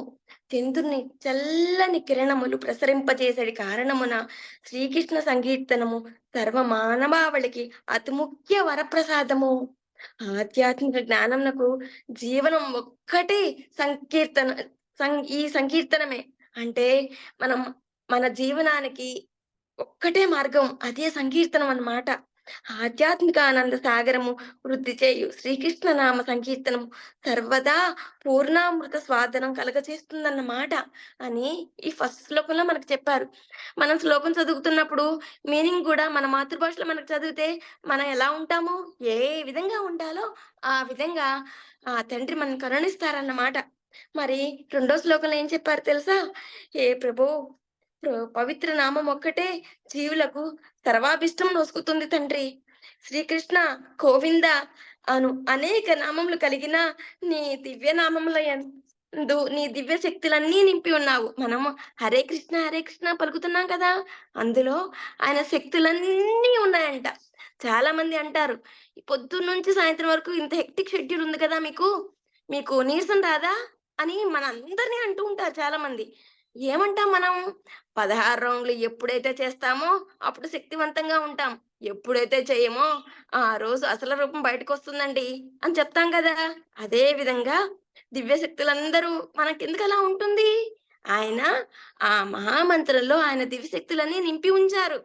చంద్రుని చల్లని కిరణములు ప్రసరింపజేసడి కారణమున శ్రీకృష్ణ సంకీర్తనము సర్వ మానవావళికి అతి ముఖ్య వరప్రసాదము. ఆధ్యాత్మిక జ్ఞానమునకు జీవనం ఒక్కటే సంకీర్తన. ఈ సంకీర్తనమే అంటే మనం మన జీవనానికి ఒక్కటే మార్గం, అదే సంకీర్తనం అన్నమాట. ఆధ్యాత్మిక ఆనంద సాగరము వృద్ధి చేయు శ్రీకృష్ణ నామ సంకీర్తనము సర్వదా పూర్ణామృత స్వాదనం కలగచేస్తుందన్నమాట అని ఈ ఫస్ట్ శ్లోకంలో మనకు చెప్పారు. మనం శ్లోకం చదువుతున్నప్పుడు మీనింగ్ కూడా మన మాతృభాషలో మనకు చదివితే మనం ఎలా ఉంటామో, ఏ విధంగా ఉండాలో ఆ విధంగా ఆ తండ్రి మనం కరుణిస్తారన్నమాట. మరి రెండో శ్లోకంలో ఏం చెప్పారు తెలుసా? ఏ ప్రభు, పవిత్ర నామం ఒక్కటే జీవులకు సర్వాభిష్టం నొసుకుతుంది తండ్రి. శ్రీకృష్ణ, గోవింద అను అనేక నామములు కలిగిన నీ దివ్య నామముల యందు నీ దివ్య శక్తులన్నీ నింపి ఉన్నావు. మనము హరే కృష్ణ పలుకుతున్నాం కదా! అందులో ఆయన శక్తులన్నీ ఉన్నాయంట. చాలా మంది అంటారు, పొద్దున్న నుంచి సాయంత్రం వరకు ఇంత హెక్టిక్ షెడ్యూల్ ఉంది కదా మీకు, మీకు నీరసం రాదా అని మనందరినీ అంటూ ఉంటారు చాలా మంది. ఏమంటాం మనం? 16 రౌండ్లు ఎప్పుడైతే చేస్తామో అప్పుడు శక్తివంతంగా ఉంటాం. ఎప్పుడైతే చెయ్యమో ఆ రోజు అసలు రూపం బయటకొస్తుందండి అని చెప్తాం గదా! అదే విధంగా దివ్య శక్తులందరూ మనకెందుకలా ఉంటుంది? ఆయన ఆ మహామంత్రంలో ఆయన దివ్య శక్తులన్నీ నింపి ఉంచారు.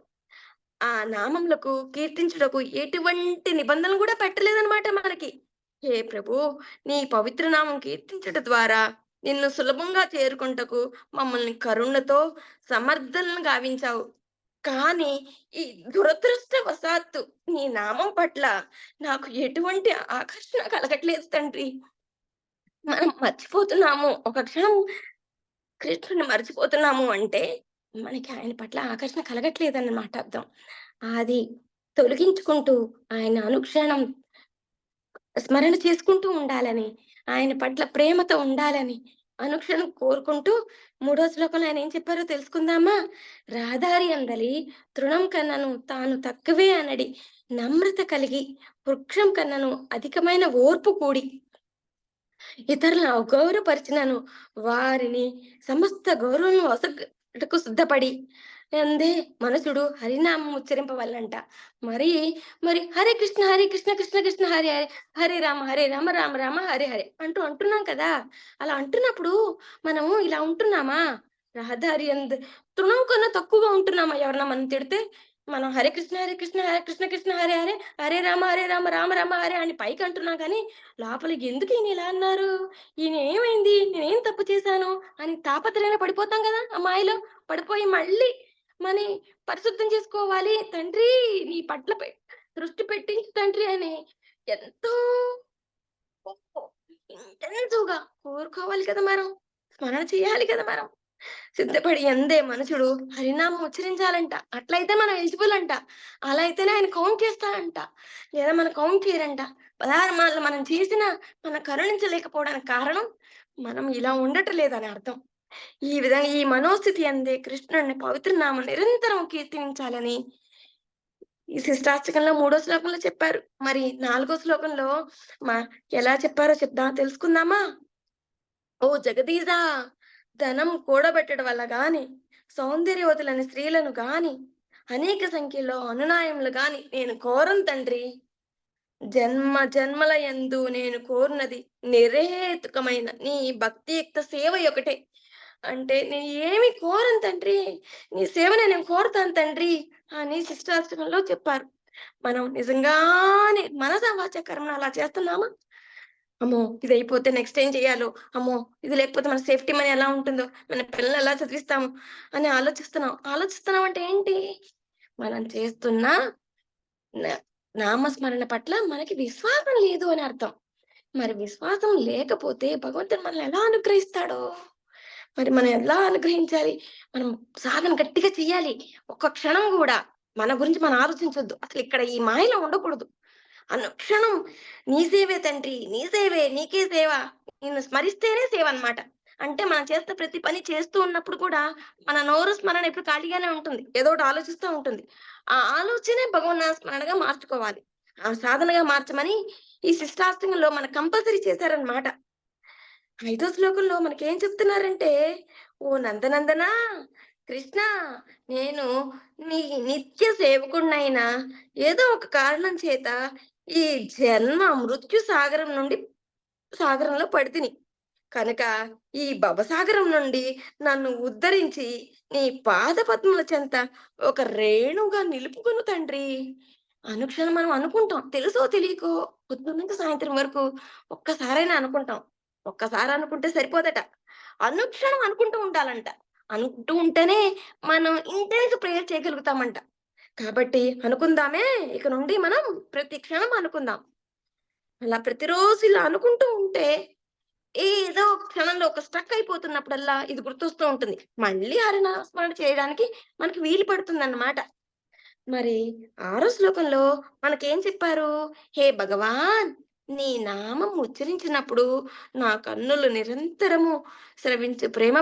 ఆ నామములకు కీర్తించుటకు ఎటువంటి నిబంధనలు గూడా పెట్టలేదనమాట మనకి. హే ప్రభూ! నీ పవిత్ర నామం కీర్తించుట ద్వారా నిన్ను సులభంగా చేరుకొనుటకు మమ్మల్ని కరుణతో సమర్థులను గావించావు. కానీ ఈ దురదృష్టవశాత్తు నీ నామం పట్ల నాకు ఎటువంటి ఆకర్షణ కలగట్లేదు తండ్రి. మనం మర్చిపోతున్నాము. ఒక క్షణం కృష్ణుడిని మర్చిపోతున్నాము అంటే, మనకి ఆయన పట్ల ఆకర్షణ కలగట్లేదన్నమాట అర్థం. అది తొలగించుకుంటూ ఆయన అనుక్షణం స్మరణ చేసుకుంటూ ఉండాలని, ఆయన పట్ల ప్రేమతో ఉండాలని అనుక్షణం కోరుకుంటూ మూడో శ్లోకంలో ఆయన ఏం చెప్పారో తెలుసుకుందామా? రహదారి అందలి తృణం కన్నను తాను తక్కువే అనడి నమ్రత కలిగి వృక్షం కన్నను అధికమైన ఓర్పు కూడి ఇతరులను అగౌరవపరిచినను వారిని సమస్త గౌరవం వసగుటకు సిద్ధపడి అందే మనుషుడు హరినామం ఉచ్చరింపవల్లంట. మరి మరి హరే కృష్ణ కృష్ణ కృష్ణ హరే హరే, హరే రామ రామ రామ హరే హరే అంటున్నాం కదా! అలా అంటున్నప్పుడు మనము ఇలా ఉంటున్నామా? రహదారి తృణం కన్నా తక్కువగా ఉంటున్నామా? ఎవరన్నా మనం తిడితే మనం హరే కృష్ణ కృష్ణ హరే హరే, హరే రామ రామ రామ హరే అని పైకి అంటున్నాం కానీ లోపల ఎందుకు ఈయన ఇలా అన్నారు? ఈయన ఏమైంది? నేనేం తప్పు చేశాను? అని తాపత్రయంలో పడిపోతాం కదా! ఆ మాయలో పడిపోయి మళ్ళీ మని పరిశుద్ధం చేసుకోవాలి. తండ్రి నీ పట్ల దృష్టి పెట్టించు తండ్రి అని ఎంతో ఇంటెన్సివ్‌గా కోరుకోవాలి కదా మనం. స్మరణ చేయాలి కదా మనం. సిద్ధపడి ఎందే మనుషుడు హరినామం ఉచ్చరించాలంట. అట్లయితే మనం ఎలిజిబుల్ అంట. అలా అయితేనే ఆయన కౌంట్ చేస్తాడంట. లేదా మన కౌంట్ చేయరంట. 16 మార్లు మనం చేసినా మన కరుణించలేకపోవడానికి కారణం మనం ఇలా ఉండటం లేదని అర్థం. ఈ విధంగా ఈ మనోస్థితి అందే కృష్ణుడిని పవిత్ర నామం నిరంతరం కీర్తించాలని ఈ శిష్టాష్టకంలో మూడో శ్లోకంలో చెప్పారు. మరి నాలుగో శ్లోకంలో మ ఎలా చెప్పారో తెలుసుకుందామా? ఓ జగదీశా! ధనం కూడబెట్టడం వల్ల గాని, సౌందర్యవతులైన స్త్రీలను గాని, అనేక సంఖ్యలో అనునాయములు గాని నేను కోరను తండ్రి. జన్మ జన్మల యందు నేను కోరినది నిరహేతుకమైన నీ భక్తియుక్త సేవ ఒకటే. అంటే నేను ఏమి కోరను తండ్రి. నీ సేవనే నేను కోరుతాను తండ్రి అని శిష్టాష్టకంలో చెప్పారు. మనం నిజంగానే మనస వాచ కర్మణ అలా చేస్తున్నామా? అమ్మో! ఇదయిపోతే నెక్స్ట్ ఏం చేయాలో? అమ్మో! ఇది లేకపోతే మన సేఫ్టీ మనీ ఎలా ఉంటుందో? మన పిల్లల్ని ఎలా చదివిస్తాము? అని ఆలోచిస్తున్నాం. ఆలోచిస్తున్నాం అంటే ఏంటి? మనం చేస్తున్న న నామస్మరణ పట్ల మనకి విశ్వాసం లేదు అని అర్థం. మరి విశ్వాసం లేకపోతే భగవంతుడు మనల్ని ఎలా అనుగ్రహిస్తాడో? మరి మనం ఎలా అనుగ్రహించాలి? మనం సాధన గట్టిగా చెయ్యాలి. ఒక్క క్షణం గూడా మన గురించి మనం ఆలోచించొద్దు. అసలిక్కడ ఈ మాయలో ఉండకూడదు. అనుక్షణం నీ సేవే తండ్రి, నీ సేవే, నీకే సేవ. నిన్ను స్మరిస్తేనే సేవన్నమాట. అంటే మనం చేస్తున్న ప్రతి పని చేస్తూ ఉన్నప్పుడు కూడా మన నోరు స్మరణ ఎప్పుడు ఖాళీగానే ఉంటుంది. ఏదో ఒకటి ఆలోచిస్తా ఉంటుంది. ఆ ఆలోచనే భగవన్నామ స్మరణగా మార్చుకోవాలి. ఆ సాధనగా మార్చమని ఈ శిష్టాష్టకంలో మనకు కంపల్సరీ చేశారన్నమాట. ఐదో శ్లోకంలో మనకేం చెప్తున్నారంటే, "ఓ నందనందనా! కృష్ణ నేను నీ నిత్య సేవకుడినైనా ఏదో ఒక కారణం చేత ఈ జన్మ మృత్యు సాగరంలో పడితిని. కనుక ఈ భవసాగరం నుండి నన్ను ఉద్ధరించి నీ పాద పద్మముల చెంత ఒక రేణుగా నిలుపుకొను తండ్రి." అనుక్షణం మనం అనుకుంటాం. తెలుసో తెలియకో పొద్దున్న నుంచి సాయంత్రం వరకు ఒక్కసారైనా అనుకుంటాం. ఒక్కసారి అనుకుంటే సరిపోదట. అనుక్షణం అనుకుంటూ ఉండాలంట. అనుకుంటూ ఉంటేనే మనం ఇంటెన్‌గా ప్రేయర్ చేయగలుగుతామంట. కాబట్టి అనుకుందామే, ఇక నుండి మనం ప్రతి క్షణం అనుకుందాం. అలా ప్రతిరోజు ఇలా అనుకుంటూ ఉంటే ఏదో ఒక క్షణంలో ఒక స్ట్రక్ అయిపోతున్నప్పుడల్లా ఇది గుర్తొస్తూ ఉంటుంది. మళ్ళీ హరినామ స్మరణ చేయడానికి మనకి వీలు పడుతుందన్నమాట. మరి ఆరో శ్లోకంలో మనకేం చెప్పారు? "హే భగవాన్! నీ నామం ఉచ్చరించినప్పుడు నా కన్నులు నిరంతరము స్రవించు ప్రేమ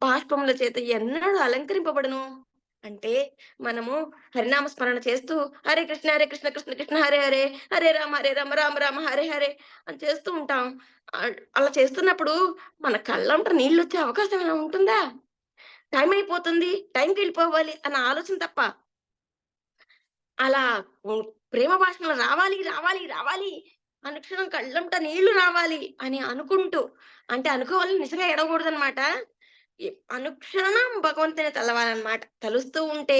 బాష్పముల చేత ఎన్నడూ అలంకరింపబడును." అంటే మనము హరినామ స్మరణ చేస్తూ హరే కృష్ణ కృష్ణ కృష్ణ హరే హరే, హరే రామ రామ రామ హరే హరే అని చేస్తూ ఉంటాం. అలా చేస్తున్నప్పుడు మన కళ్ళంట నీళ్ళొచ్చే అవకాశం ఏమైనా ఉంటుందా? టైం అయిపోతుంది. టైంకెళ్ళిపోవాలి అన్న ఆలోచన తప్ప. అలా హ్మ్. ప్రేమ భాషణలు రావాలి, రావాలి, రావాలి. అనుక్షణం కళ్ళంట నీళ్లు రావాలి అని అనుకుంటూ అంటే అనుకోవాలని నిజంగా ఏడవకూడదనమాట. అనుక్షణం భగవంతుని తలవాలనమాట. తలుస్తూ ఉంటే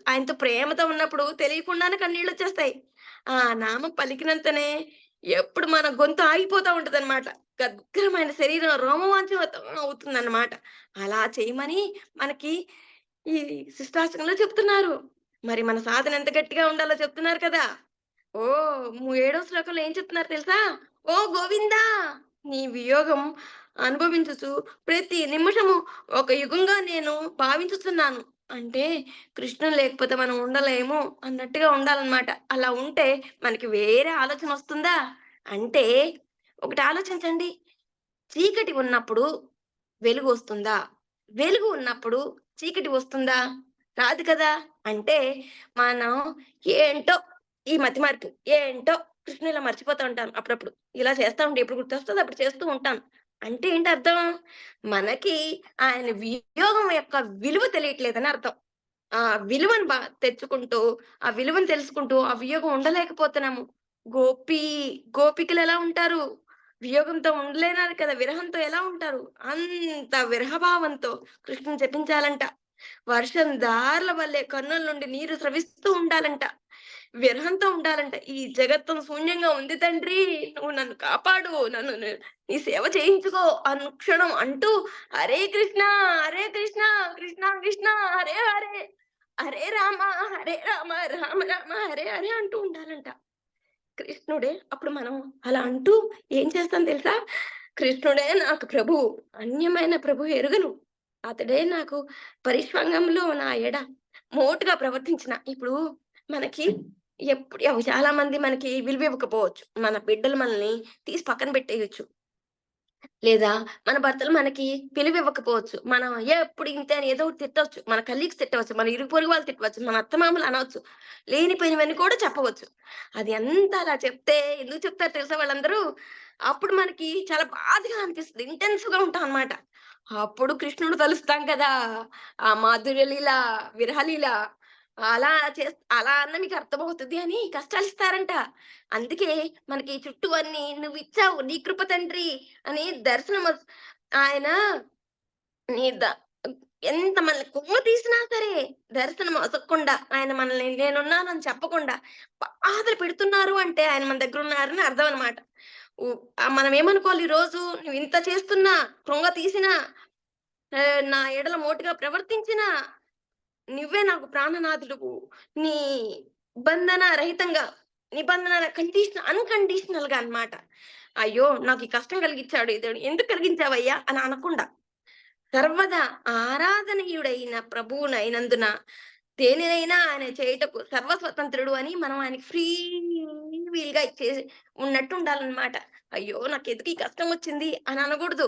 ఆయనతో ప్రేమతో ఉన్నప్పుడు తెలియకుండానే కన్నీళ్లొచ్చేస్తాయి. ఆ నామం పలికినంతనే ఎప్పుడు మన గొంతు ఆగిపోతా ఉంటదనమాట. గద్గరమైన శరీరం రోమవాంఛితం అవుతుందన్నమాట. అలా చేయమని మనకి ఈ శిష్టాష్టకంలో చెప్తున్నారు. మరి మన సాధన ఎంత గట్టిగా ఉండాలో చెప్తున్నారు కదా! ఏడో శ్లోకంలో ఏం చెప్తున్నారు తెలుసా? "ఓ గోవిందా! నీ వియోగం అనుభవించుచు ప్రతి నిమిషము ఒక యుగంగా నేను భావించుచున్నాను." అంటే కృష్ణుడు లేకపోతే మనం ఉండలేము అన్నట్టుగా ఉండాలన్నమాట. అలా ఉంటే మనకి వేరే ఆలోచన వస్తుందా? అంటే ఒకటి ఆలోచించండి. చీకటి ఉన్నప్పుడు వెలుగొస్తుందా? వెలుగు ఉన్నప్పుడు చీకటి వస్తుందా? రాదు కదా! అంటే మనం ఏంటో ఈ మతిమరుపు. ఏంటో కృష్ణుని ఇలా మర్చిపోతా ఉంటాను అప్పుడప్పుడు. ఇలా చేస్తా ఉంటే ఎప్పుడు గుర్తొస్తదో అప్పుడు చేస్తూ ఉంటాను. అంటే ఏంటి అర్థం? మనకి ఆయన వియోగం యొక్క విలువ తెలియట్లేదని అర్థం. ఆ విలువను తెచ్చుకుంటూ, ఆ విలువను తెలుసుకుంటూ, ఆ వియోగం ఉండలేకపోతున్నాము. గోపి గోపికలెలా ఉంటారు? వియోగంతో ఉండలేనారు కదా! విరహంతో ఎలా ఉంటారు? అంత విరహభావంతో కృష్ణుని జపించాలంట. వర్షం దారల వల్లే కన్నుల నుండి నీరు స్రవిస్తూ ఉండాలంట. విరహంతో ఉండాలంట. "ఈ జగత్తం శూన్యంగా ఉంది తండ్రి. నువ్వు నన్ను కాపాడు. నన్ను నీ సేవ చేయించుకో" అనుక్షణం అంటూ హరే కృష్ణ, హరే కృష్ణ, కృష్ణ కృష్ణ హరే హరే, హరే రామ, రామ రామ హరే హరే అంటూ ఉండాలంట. కృష్ణుడే అప్పుడు మనం అలా అంటూ ఏం చేస్తాం తెలుసా? కృష్ణుడే నాకు ప్రభువు. అన్యమైన ప్రభువు ఎరుగను. అతడే నాకు పరిష్వంగంలో నా ఎడ మోటుగా ప్రవర్తించిన. ఇప్పుడు మనకి చాలా మంది మనకి విలువివ్వకపోవచ్చు. మన బిడ్డలు మనల్ని తీసి పక్కన పెట్టేయొచ్చు. లేదా మన భర్తలు మనకి పిలువివ్వకపోవచ్చు. మనం ఎప్పుడు ఇంతే అని ఏదో ఒకటి తిట్టొచ్చు. మన కలీగ్స్ తిట్టవచ్చు. మన ఇరుగు పొరుగు వాళ్ళు తిట్టవచ్చు. మన అత్తమామలు అనవచ్చు. లేనిపోయినవన్నీ కూడా చెప్పవచ్చు. అది ఎంత అలా చెప్తే ఎందుకు చెప్తారో తెలుసా వాళ్ళందరూ? అప్పుడు మనకి చాలా బాధగా అనిపిస్తది. ఇంటెన్స్‌గా ఉంటామనమాట. అప్పుడు కృష్ణుడు తలుస్తాం కదా! ఆ మాధుర్య లీల, విరహ లీల అలా అన్న మీకు అర్థమవుతది అని కష్టాలిస్తారంట. అందుకే మనకి చుట్టూ అన్ని "నువ్విచ్చావు నీ కృప తండ్రి" అని ఆయన నీ ద ఎంత మనల్ని కుంగతీసినా సరే దర్శనం అసక్కుండా ఆయన మనల్ని నేనున్నానని చెప్పకుండా బాధలు పెడుతున్నారు అంటే ఆయన మన దగ్గరున్నారని అర్థం అన్నమాట. మనం ఏమనుకోవాలి ఈరోజు నువ్వింత చేస్తున్నా, కృంగతీసినా, నా ఎడల మోటుగా ప్రవర్తించినా నువ్వే నాకు ప్రాణనాథుడువు. నీ బంధన రహితంగా నిబంధన అన్‌కండీషనల్‌గా అన్నమాట. అయ్యో! నాకు ఈ కష్టం కలిగించాడు ఇతడు. ఎందుకు కలిగించావయ్యా అని అనకుండా సర్వదా ఆరాధనీయుడైన ప్రభువునైనందున దేనినైనా ఆయన చేయుటకు సర్వస్వతంత్రుడు అని మనం ఆయనకి ఫ్రీ వీల్‌గా ఇచ్చేసి ఉన్నట్టు ఉండాలన్నమాట. అయ్యో! నాకెందుకు ఈ కష్టం వచ్చింది అని అనకూడదు.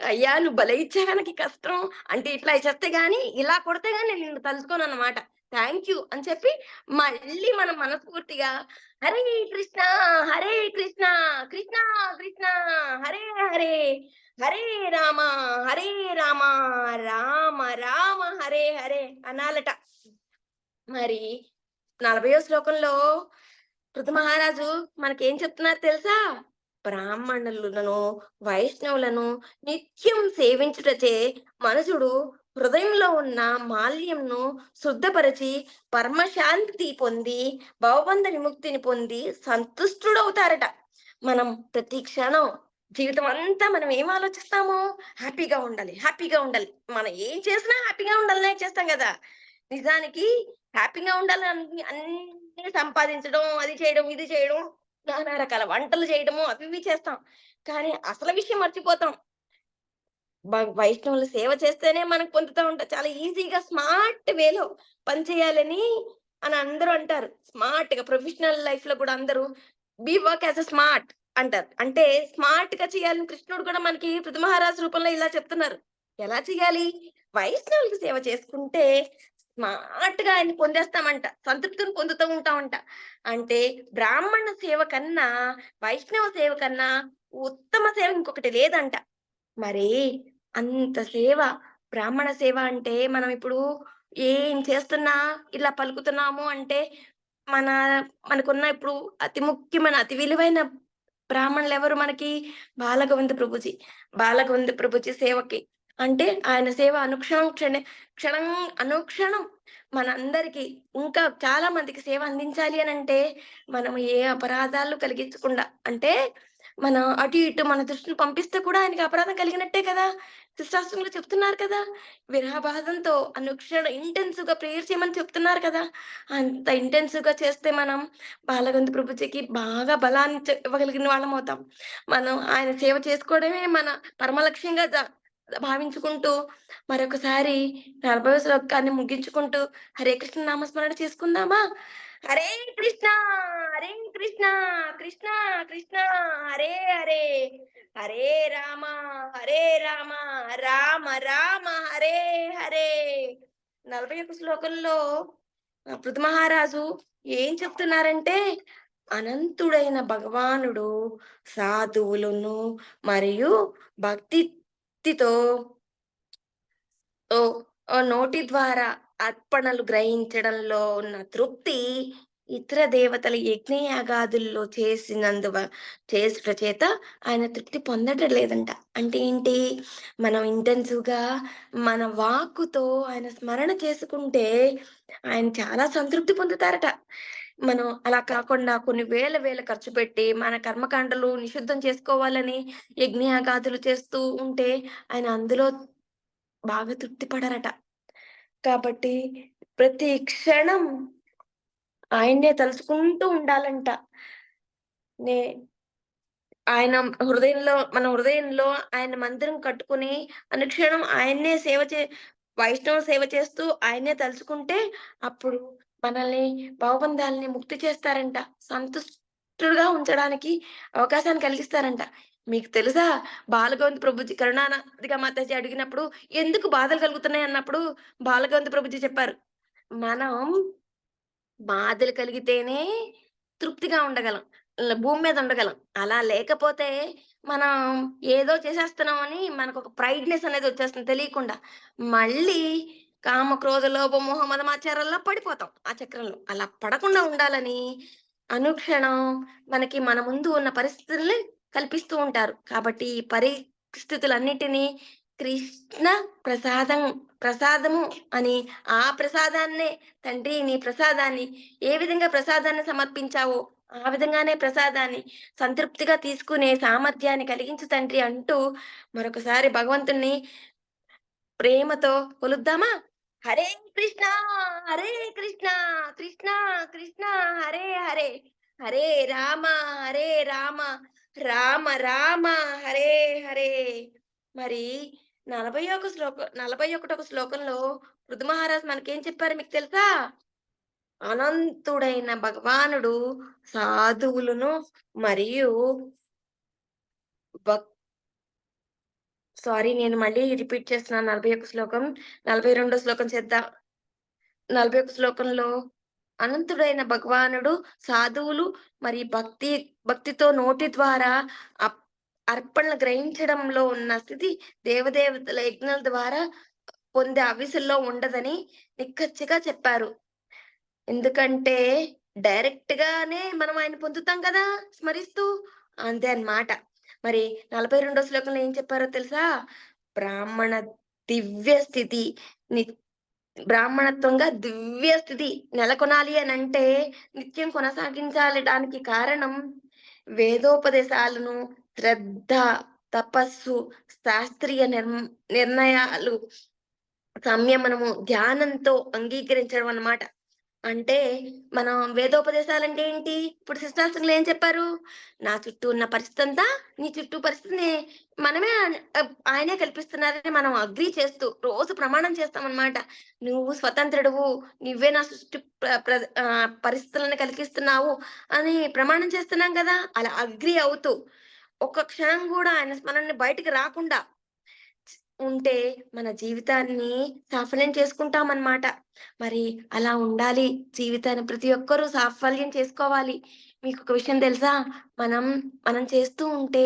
అయ్యా! నువ్వు భలే ఇచ్చావే నాకు ఈ కష్టం. అంటే ఇట్లా చేస్తే గాని, ఇలా కొడితే గాని నేను నిన్ను తలుచుకోనన్నమాట. థాంక్ యూ అని చెప్పి మళ్ళీ మనం మనస్ఫూర్తిగా హరే కృష్ణ, హరే కృష్ణ, కృష్ణ కృష్ణ హరే హరే, హరే రామ, హరే రామ, రామ రామ హరే హరే అనాలట. మరి 40వ శ్లోకంలో పృథు మహారాజు మనకేం చెప్తున్నారు తెలుసా? బ్రాహ్మణులను, వైష్ణవులను నిత్యం సేవించుటచే మనుషుడు హృదయంలో ఉన్న మాలిన్యంను శుద్ధపరచి పరమశాంతి పొంది భవబంధ విముక్తిని పొంది సంతుష్టుడవుతారట. మనం ప్రతి క్షణం జీవితం అంతా మనం ఏం ఆలోచిస్తాము? హ్యాపీగా ఉండాలి, హ్యాపీగా ఉండాలి. మనం ఏం చేసినా హ్యాపీగా ఉండాలనే చేస్తాం గదా! నిజానికి హ్యాపీగా ఉండాలని అన్నీ సంపాదించడం, అది చేయడం, ఇది చేయడం, నానా రకాల వంటలు చేయడము అవి ఇవి చేస్తాం. కానీ అసలు విషయం మర్చిపోతాం. వైష్ణవుల సేవ చేస్తేనే మనకు పొందుతా ఉంటాం. చాలా ఈజీగా స్మార్ట్ వేలో పని చేయాలని అని అందరూ అంటారు. స్మార్ట్‌గా ప్రొఫెషనల్ లైఫ్‌లో కూడా అందరూ వర్క్ యాస్ ఎ స్మార్ట్ అంటారు. అంటే స్మార్ట్‌గా చేయాలని కృష్ణుడు కూడా మనకి పృథు మహారాజు రూపంలో ఇలా చెప్తున్నారు. ఎలా చేయాలి? వైష్ణవులకి సేవ చేసుకుంటే స్మార్ట్‌గా ఆయన్ని పొందేస్తామంట. సంతృప్తిని పొందుతూ ఉంటామంట. అంటే బ్రాహ్మణ సేవ కన్నా, వైష్ణవ సేవ కన్నా ఉత్తమ సేవ ఇంకొకటి లేదంట. మరి అంత సేవ, బ్రాహ్మణ సేవ అంటే మనం ఇప్పుడు ఏం చేస్తున్నా ఇలా పలుకుతున్నాము అంటే మన మనకున్న ఇప్పుడు అతి ముఖ్యమైన, అతి విలువైన బ్రాహ్మణులెవరు మనకి? బాలగోవింద ప్రభుజీ. బాలగోవింద ప్రభుజీ సేవకి. అంటే ఆయన సేవ క్షణం అనుక్షణం మనందరికీ ఇంకా చాలా మందికి సేవ అందించాలి అనంటే, మనం ఏ అపరాధాలు కలిగించకుండా అంటే మనం అటు ఇటు మన దృష్టిని పంపిస్తే కూడా ఆయనకి అపరాధం కలిగినట్టే కదా! శిష్టాశ్రమంలో చెప్తున్నారు కదా! విరహ బాధంతో అనుక్షణం ఇంటెన్సివ్‌గా ప్రేయర్ చేయమని చెప్తున్నారు కదా! అంత ఇంటెన్సివ్‌గా చేస్తే మనం బాలగంధ ప్రభుజీకి బాగా బలాన్ని ఇవ్వగలిగిన వాళ్ళమవుతాం. మనం ఆయన సేవ చేసుకోవడమే మన పరమ లక్ష్యంగా భావించుకుంటూ మరొకసారి 40వ శ్లోకాన్ని ముగించుకుంటూ హరే కృష్ణ నామస్మరణ చేసుకుందామా? హరే కృష్ణ, హరే కృష్ణ, కృష్ణ కృష్ణ హరే హరే, హరే రామ, హరే రామ, రామ రామ హరే హరే. 41 శ్లోకంలో పృథు మహారాజు ఏం చెప్తున్నారంటే, అనంతుడైన భగవానుడు సాధువులను మరియు భక్తితో ఓ నోటి ద్వారా అర్పణలు గ్రహించడంలో ఉన్న తృప్తి ఇతర దేవతల యజ్ఞయాగాదుల్లో చేసుట చేత ఆయన తృప్తి పొందడం లేదంట. అంటే ఏంటి? మనం ఇంటెన్సివ్‌గా మన వాక్కుతో ఆయన స్మరణ చేసుకుంటే ఆయన చాలా సంతృప్తి పొందుతారట. మనం అలా కాకుండా కొన్ని వేల వేల ఖర్చు పెట్టి మన కర్మకాండలు నిషిద్ధం చేసుకోవాలని యజ్ఞయాగాదులు చేస్తూ ఉంటే ఆయన అందులో బాగా తృప్తి పడరట. కాబట్టి ప్రతి క్షణం ఆయన్నే తలుచుకుంటూ ఉండాలంట. నే మన హృదయంలో ఆయన మందిరం కట్టుకొని అనుక్షణం ఆయన్నే వైష్ణవ సేవ చేస్తూ ఆయన్నే తలుచుకుంటే అప్పుడు మనల్ని భవబంధాలని ముక్తి చేస్తారంట. సంతుష్టుడుగా ఉంచడానికి అవకాశాన్ని కలిగిస్తారంట. మీకు తెలుసా? బాలగోవింద ప్రభుజీ కరుణానాథిగా మాతాజీ అడిగినప్పుడు ఎందుకు బాధలు కలుగుతున్నాయి అన్నప్పుడు బాలగోవింద ప్రభుజీ చెప్పారు. మనం బాధలు కలిగితేనే తృప్తిగా ఉండగలం. భూమి మీద ఉండగలం. అలా లేకపోతే మనం ఏదో చేసేస్తున్నామని మనకొక ప్రైడ్‌నెస్ అనేది వచ్చేస్తుంది తెలియకుండా. మళ్ళీ కామ, క్రోధ, లోభ, మోహ, మదమాచారాల్లో పడిపోతాం ఆ చక్రంలో. అలా పడకుండా ఉండాలని అనుక్షణం మనకి మన ముందు ఉన్న పరిస్థితుల్ని కల్పిస్తూ ఉంటారు. కాబట్టి ఈ పరిస్థితులన్నిటిని కృష్ణ ప్రసాదం ప్రసాదము అని ఆ ప్రసాదాన్నే తండ్రి నీ ప్రసాదాన్ని ఏ విధంగా ప్రసాదాన్ని సమర్పించావో, ఆ విధంగానే ప్రసాదాన్ని సంతృప్తిగా తీసుకునే సామర్థ్యాన్ని కలిగించు తండ్రి అంటూ మరొకసారి భగవంతుణ్ణి ప్రేమతో కొలుద్దామా? హరే కృష్ణ, హరే కృష్ణ, కృష్ణ కృష్ణ హరే హరే, హరే రామ, హరే రామ, రామ రామ హరే హరే. మరి 41వ శ్లోకంలో పృథు మహారాజ్ మనకేం చెప్పారో మీకు తెలుసా? అనంతుడైన భగవానుడు సాధువులను మరియు భక్ సారీ నేను మళ్ళీ రిపీట్ చేస్తున్నాను 41 శ్లోకం. 42 శ్లోకం చేద్దాం. 41 శ్లోకంలో అనంతుడైన భగవానుడు సాధువులు మరి భక్తితో నోటి ద్వారా అప్ అర్పణలు గ్రహించడంలో ఉన్న స్థితి దేవదేవతల యజ్ఞాల ద్వారా పొందే అవిసుల్లో ఉండదని నిక్కచ్చిగా చెప్పారు. ఎందుకంటే డైరెక్ట్ గానే మనం ఆయన పొందుతాం కదా స్మరిస్తూ. అంతే అన్నమాట. మరి 42 శ్లోకంలో ఏం చెప్పారో తెలుసా? బ్రాహ్మణ దివ్య స్థితి ని బ్రాహ్మణత్వంగా దివ్య స్థితి నెలకొనాలి అనంటే నిత్యం కొనసాగించాలి. దానికి కారణం వేదోపదేశాలను శ్రద్ధ, తపస్సు, శాస్త్రీయ నిర్ణయాలు, సంయమనము, ధ్యానంతో అంగీకరించడం అన్నమాట. అంటే మనం వేదోపదేశాలంటే ఏంటి? ఇప్పుడు శిష్టాస్త్రంలో ఏం చెప్పారు? నా చుట్టూ ఉన్న పరిస్థితంతా నీ చుట్టూ పరిస్థితిని మనమే ఆయనే కల్పిస్తున్నారని మనం అగ్రీ చేస్తూ రోజు ప్రమాణం చేస్తామనమాట. నువ్వు స్వతంత్రుడువు, నువ్వే నా సృష్టి పరిస్థితులను కలిగిస్తున్నావు అని ప్రమాణం చేస్తున్నాం గదా! అలా అగ్రీ అవుతూ, ఒక్క క్షణం గూడా ఆయన స్మరణని బయటికి రాకుండా ఉంటే మన జీవితాన్ని సాఫల్యం చేసుకుంటామన్నమాట. మరి అలా ఉండాలి. జీవితాన్ని ప్రతి ఒక్కరూ సాఫల్యం చేసుకోవాలి. మీకొక విషయం తెలుసా? మనం, మనం చేస్తూ ఉంటే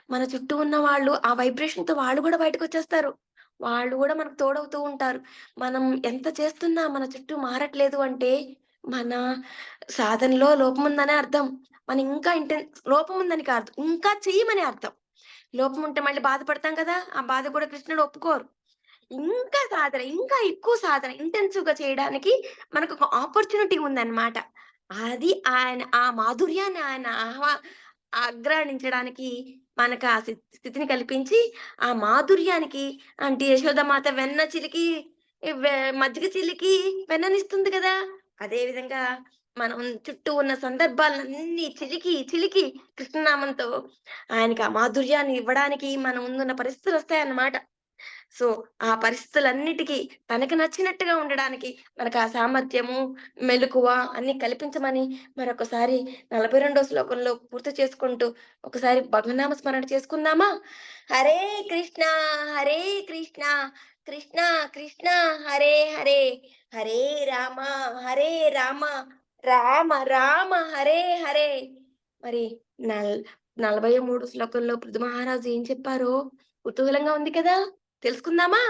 మన చుట్టూ ఉన్న వాళ్ళు ఆ వైబ్రేషన్‌తో వాళ్ళు గూడా బయటకొచ్చేస్తారు. వాళ్ళు గూడా మనకు తోడవుతూ ఉంటారు. మనం ఎంత చేస్తున్నా మన చుట్టూ మారట్లేదు అంటే మన సాధనలో లోపముందనే అర్థం. మనం ఇంకా లోపముందని కాదు. ఇంకా చెయ్యమనే అర్థం. లోపం ఉంటే మళ్ళీ బాధపడతాం కదా! ఆ బాధ కూడా కృష్ణుడు ఒప్పుకోరు. ఇంకా సాధన, ఇంకా ఎక్కువ సాధన ఇంటెన్సివ్‌గా చేయడానికి మనకొక ఆపర్చునిటీ ఉందన్నమాట. అది ఆయన ఆ మాధుర్యాన్ని ఆయన ఆఘ్రాణించడానికి మనకు ఆ స్థితిని కల్పించి, ఆ మాధుర్యానికి అంటే యశోదమాత వెన్న చిలికి వె మజ్జిగ చిలికి వెన్ననిస్తుంది గదా! అదే విధంగా మనం చుట్టూ ఉన్న సందర్భాలన్నీ చిలికి, చిలికి కృష్ణనామంతో ఆయనకి ఆ మాధుర్యాన్ని ఇవ్వడానికి మన ముందున్న పరిస్థితులొస్తాయన్నమాట. సో, ఆ పరిస్థితులన్నిటికి తనకి నచ్చినట్టుగా ఉండడానికి మనకు ఆ సామర్థ్యము, మెలకువ అన్నీ కల్పించమని మరొకసారి 42 శ్లోకంలో పూర్తి చేసుకుంటూ ఒకసారి భగవన్నామ స్మరణ చేసుకుందామా? హరే కృష్ణ, హరే కృష్ణ, కృష్ణ కృష్ణ హరే హరే, హరే రామ, హరే రామ, రామ రామ హరే హరే. మరి నల్ 43 శ్లోకంలో పృథు మహారాజు ఏం చెప్పారో కుతూహలంగా ఉంది కదా! తెలుసుకుందామా?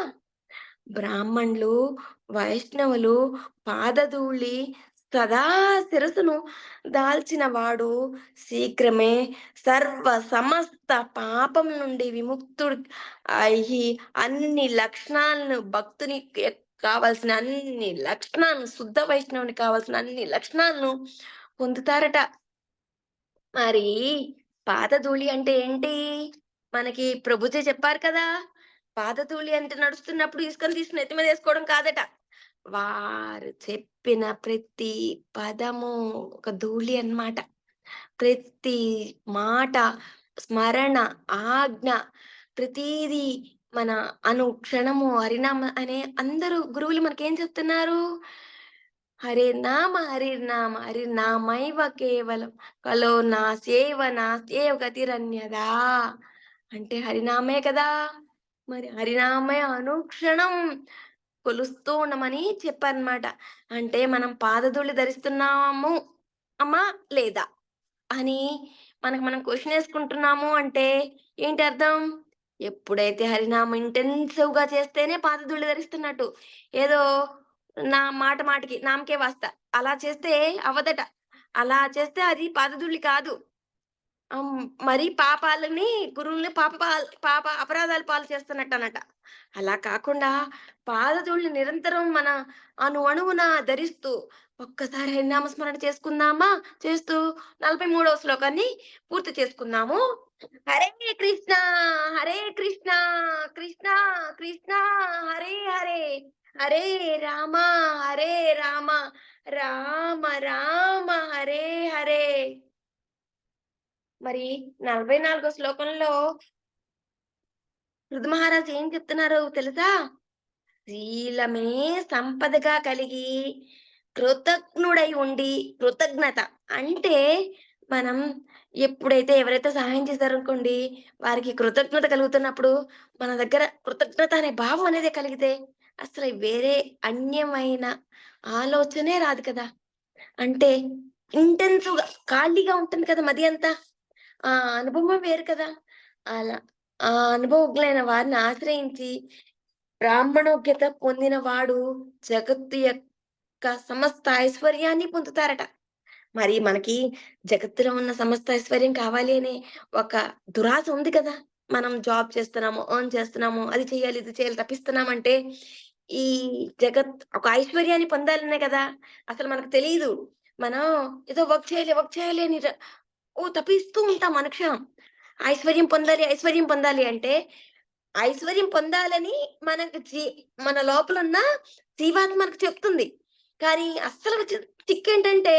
బ్రాహ్మణులు, వైష్ణవులు పాదధూళి సదా శిరసును దాల్చిన వాడు శీఘ్రమే సర్వ సమస్త పాపం నుండి విముక్తుడు అయ్యి అన్ని లక్షణాలను భక్తునికి కావాల్సిన అన్ని లక్షణాలను శుద్ధ వైష్ణవునికి కావాల్సిన అన్ని లక్షణాలను పొందుతారట. మరి పాదధూళి అంటే ఏంటి? మనకి ప్రభుజీ చెప్పారు కదా! పాదధూళి అంటే నడుస్తున్నప్పుడు ఇసుకని తీసి నెత్తి మీద ఏసుకోవడం కాదట. వారు చెప్పిన ప్రతి పదము ఒక ధూళి అన్నమాట. ప్రతి మాట, స్మరణ, ఆజ్ఞ ప్రతీదీ మన అనుక్షణము హరినామ అనే అందరూ గురువులు మనకేం చెప్తున్నారు? హరిర్నామ హరిర్నామైవ కేవలం కలో నాస్యేవ గతిరన్యదా. అంటే హరినామే కదా, మరి హరినామే అనుక్షణం కొలుస్తూ ఉండమని చెప్పారనమాట. అంటే మనం పాదధూళి ధరిస్తున్నాము అమ్మా లేదా అని మనం క్వెషన్ ఏసుకుంటున్నాము అంటే ఏంటి అర్థం? ఎప్పుడైతే హరినామం ఇంటెన్సివ్‌గా చేస్తేనే పాదధూళి ధరిస్తున్నట్టు. ఏదో మాట మాటకి నామకే వాస్తా అలా చేస్తే అవ్వదట. అలా చేస్తే అది పాదధూళి కాదు. మరి పాపాలని గురువుల్ని పాప అపరాధాల పాలు చేస్తున్నట్టనట. అలా కాకుండా పాదధూళి నిరంతరం మన అణువణువున ధరిస్తూ ఒక్కసారి హరినామ స్మరణ చేసుకుందామా? చేస్తూ 43వ శ్లోకాన్ని పూర్తి చేసుకుందాము. హరే కృష్ణ, హరే కృష్ణ, కృష్ణ కృష్ణ హరే హరే, హరే రామ, హరే రామ, రామ రామ హరే హరే. మరి 44వ శ్లోకంలో పృథు మహారాజు ఏం చెప్తున్నారో తెలుసా? శీలమే సంపదగా కలిగి కృతజ్ఞుడై ఉండి, కృతజ్ఞత అంటే మనం ఎప్పుడైతే ఎవరైతే సహాయం చేశారనుకోండి, వారికి కృతజ్ఞత కలుగుతున్నప్పుడు మన దగ్గర కృతజ్ఞత అనే భావం అనేది కలిగితే అసలు వేరే అన్యమైన ఆలోచనే రాదు కదా. అంటే ఇంటెన్సివ్‌గా ఖాళీగా ఉంటుంది కదా మది అంతా. ఆ అనుభవం వేరు కదా. అలా ఆ అనుభవజ్ఞులైన వారిని ఆశ్రయించి బ్రాహ్మణోగ్యత పొందిన వాడు జగత్తు యొక్క సమస్త ఐశ్వర్యాన్ని పొందుతారట. మరి మనకి జగత్తులో ఉన్న సమస్త ఐశ్వర్యం కావాలి అనే ఒక దురాశ ఉంది కదా. మనం జాబ్ చేస్తున్నాము, ఎర్న్ చేస్తున్నాము, అది చేయాలి, ఇది చేయాలి తపిస్తున్నామంటే ఈ ఒక ఐశ్వర్యాన్ని పొందాలనే కదా. అసలు మనకు తెలీదు. మనం ఏదో వర్క్ చేయాలి అని తపిస్తూ ఉంటాం అనుక్షణం. ఐశ్వర్యం పొందాలి, ఐశ్వర్యం పొందాలి అంటే, ఐశ్వర్యం పొందాలని మనకు మన లోపలున్న జీవాత్మ మనకు చెప్తుంది. కానీ అస్సలు చిక్కేంటంటే,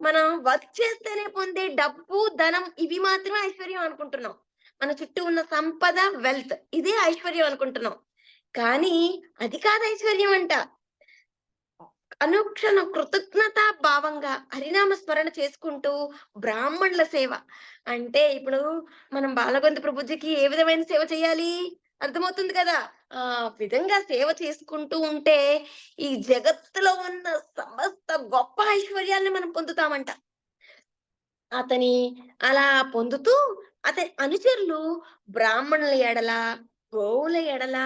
మనం వర్క్ చేస్తేనే పొందే డబ్బు, ధనం ఇవి మాత్రమే ఐశ్వర్యం అనుకుంటున్నాం. మన చుట్టూ ఉన్న సంపద, వెల్త్ ఇదే ఐశ్వర్యం అనుకుంటున్నాం. కానీ అది కాదు ఐశ్వర్యం అంట. అనుక్షణం కృతజ్ఞతా భావంగా హరినామ స్మరణ చేసుకుంటూ బ్రాహ్మణుల సేవ. అంటే ఇప్పుడు మనం బాలగొంది ప్రభుజీకి ఏ విధమైన సేవ చేయాలి? అర్థమవుతుంది కదా. ఆ విధంగా సేవ చేసుకుంటూ ఉంటే ఈ జగత్తులో ఉన్న సమస్త గొప్ప ఐశ్వర్యాల్ని మనం పొందుతామంట. అతని అలా పొందుతూ అతని అనుచరులు బ్రాహ్మణుల ఎడల, గోవుల ఎడల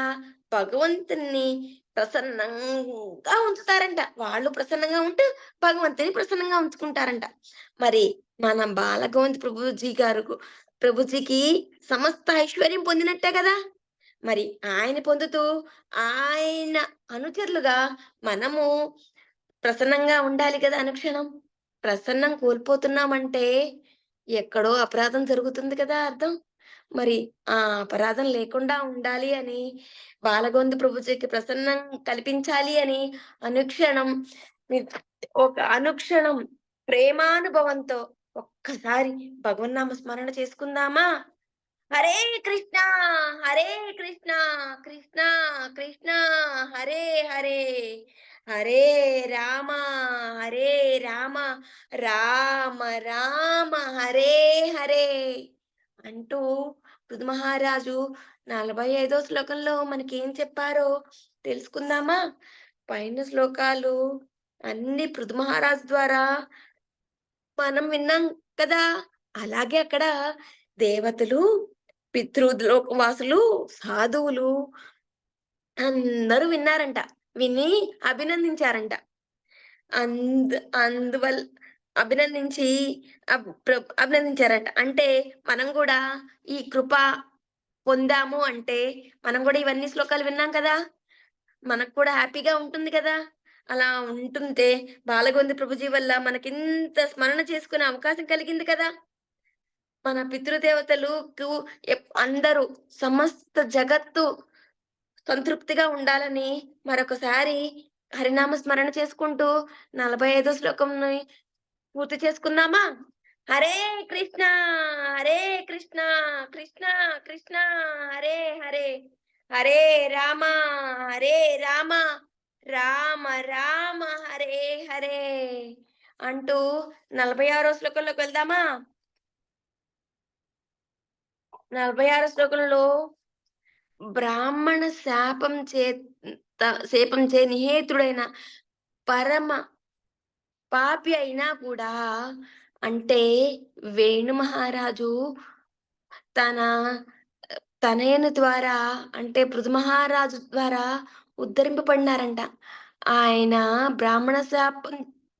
భగవంతుని ప్రసన్నంగా ఉంచుతారంట. వాళ్ళు ప్రసన్నంగా ఉంటూ భగవంతుని ప్రసన్నంగా ఉంచుకుంటారంట. మరి మన బాలగోవింద్ ప్రభుజీకి సమస్త ఐశ్వర్యం పొందినట్టే కదా. మరి ఆయన పొందుతూ ఆయన అనుచరులుగా మనము ప్రసన్నంగా ఉండాలి కదా అనుక్షణం. ప్రసన్నం కోల్పోతున్నామంటే ఎక్కడో అపరాధం జరుగుతుంది కదా అర్థం. మరి ఆ అపరాధం లేకుండా ఉండాలి అని బాలగొందు ప్రభుజీకి ప్రసన్నం కల్పించాలి అని అనుక్షణం ని ఒక అనుక్షణం ప్రేమానుభవంతో ఒక్కసారి భగవన్నామ స్మరణ చేసుకుందామా? హరే కృష్ణ, హరే కృష్ణ, కృష్ణ కృష్ణ హరే హరే, హరే రామ, హరే రామ, రామ రామ హరే హరే అంటూ పృథు మహారాజు 45వ శ్లోకంలో మనకేం చెప్పారో తెలుసుకుందామా? పైన శ్లోకాలు అన్ని పృథు మహారాజు ద్వారా మనం విన్నాం కదా. అలాగే అక్కడ దేవతలు, పితృలోకవాసులు, సాధువులు అందరూ విన్నారంట. విని అభినందించారంట. అందువల్ల అభినందించి అభినందించారంట. అంటే మనం గూడా ఈ కృప పొందాము అంటే, మనం గూడా ఇవన్నీ శ్లోకాలు విన్నాం కదా. మనకు కూడా హ్యాపీగా ఉంటుంది కదా. అలా ఉంటుంటే బాలగొంది ప్రభుజీ వల్ల మనకింత స్మరణ చేసుకునే అవకాశం కలిగింది కదా. మన పితృదేవతలుకు అందరూ సమస్త జగత్తు సంతృప్తిగా ఉండాలని మరొకసారి హరినామ స్మరణ చేసుకుంటూ 45వ శ్లోకంని పూర్తి చేసుకుందామా? హరే కృష్ణ, హరే కృష్ణ, కృష్ణ కృష్ణ హరే హరే, హరే రామ, హరే రామ, రామ రామ హరే హరే అంటూ 46వ శ్లోకంలోకి వెళ్దామా? 46 శ్లోకంలో బ్రాహ్మణ శాపంచే నిహేతుడైన పరమ పాపి అయినా కూడా, అంటే వేణు మహారాజు తన తనయుని ద్వారా, అంటే పృథు మహారాజు ద్వారా ఉద్ధరింపబడినారంట. ఆయన బ్రాహ్మణ శాపం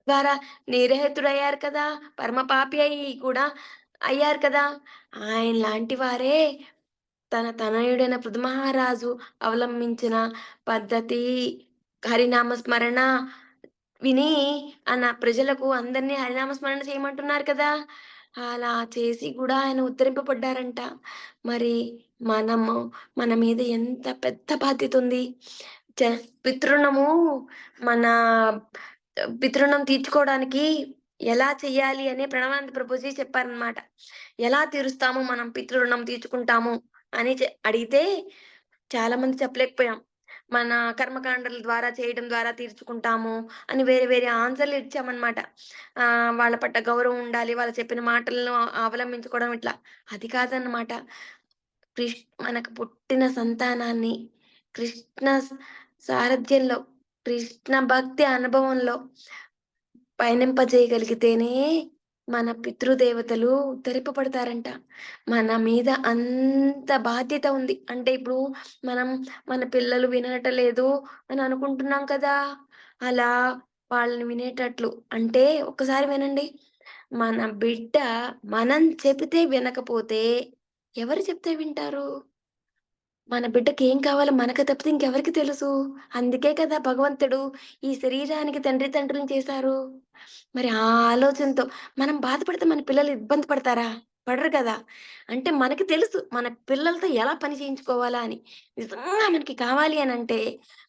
ద్వారా నిరహితుడయ్యారు కదా! పరమ పాపి అయి కూడా అయ్యారు కదా! ఆయన లాంటి వారే తన తనయుడైన పృథు మహారాజు అవలంబించిన పద్ధతి, హరినామ స్మరణ విని ప్రజలకు అందరిని హరినామ స్మరణ చేయమంటున్నారు కదా! అలా చేసి కూడా ఆయన ఉద్ధరింపబడ్డారంట. మరి మనము మన మీద ఎంత పెద్ద బాధ్యతుంది. చ పితృణము మన పితృణం తీర్చుకోవడానికి ఎలా చెయ్యాలి అని ప్రణవానంద ప్రభుజీ చెప్పారనమాట. ఎలా తీరుస్తాము మనం పితృ రుణం తీర్చుకుంటాము అని అడిగితే చాలా మంది చెప్పలేకపోయాం. మన కర్మకాండల ద్వారా చేయడం ద్వారా తీర్చుకుంటాము అని వేరే వేరే ఆన్సర్‌లు ఇచ్చామనమాట. వాళ్ళ పట్ల గౌరవం ఉండాలి. వాళ్ళు చెప్పిన మాటలను అవలంబించుకోవడం ఇట్లా. అది కాదన్నమాట. మనకు పుట్టిన సంతానాన్ని కృష్ణ సారథ్యంలో, కృష్ణ భక్తి అనుభవంలో పయనింపజేయగలిగితేనే మన పితృదేవతలు ఉద్ధరింపబడతారంట. మన మీద అంత బాధ్యత ఉంది. అంటే ఇప్పుడు మనం మన పిల్లలు వినటలేదు అని అనుకుంటున్నాం కదా! అలా వాళ్ళని వినేటట్లు, అంటే ఒక్కసారి వినండి. మన బిడ్డ మనం చెబితే వినకపోతే ఎవరు చెప్తే వింటారు? మన బిడ్డకేం కావాలో మనకు తప్పితే ఇంకెవరికి తెలుసు? అందుకే కదా భగవంతుడు ఈ శరీరానికి తండ్రులను చేశారు. మరి ఆ ఆలోచనతో మనం బాధపడితే మన పిల్లలు ఇబ్బంది పడతారా? పడరు కదా! అంటే మనకి తెలుసు మన పిల్లలతో ఎలా పని చేయించుకోవాలా అని. నిజంగా మనకి కావాలి అనంటే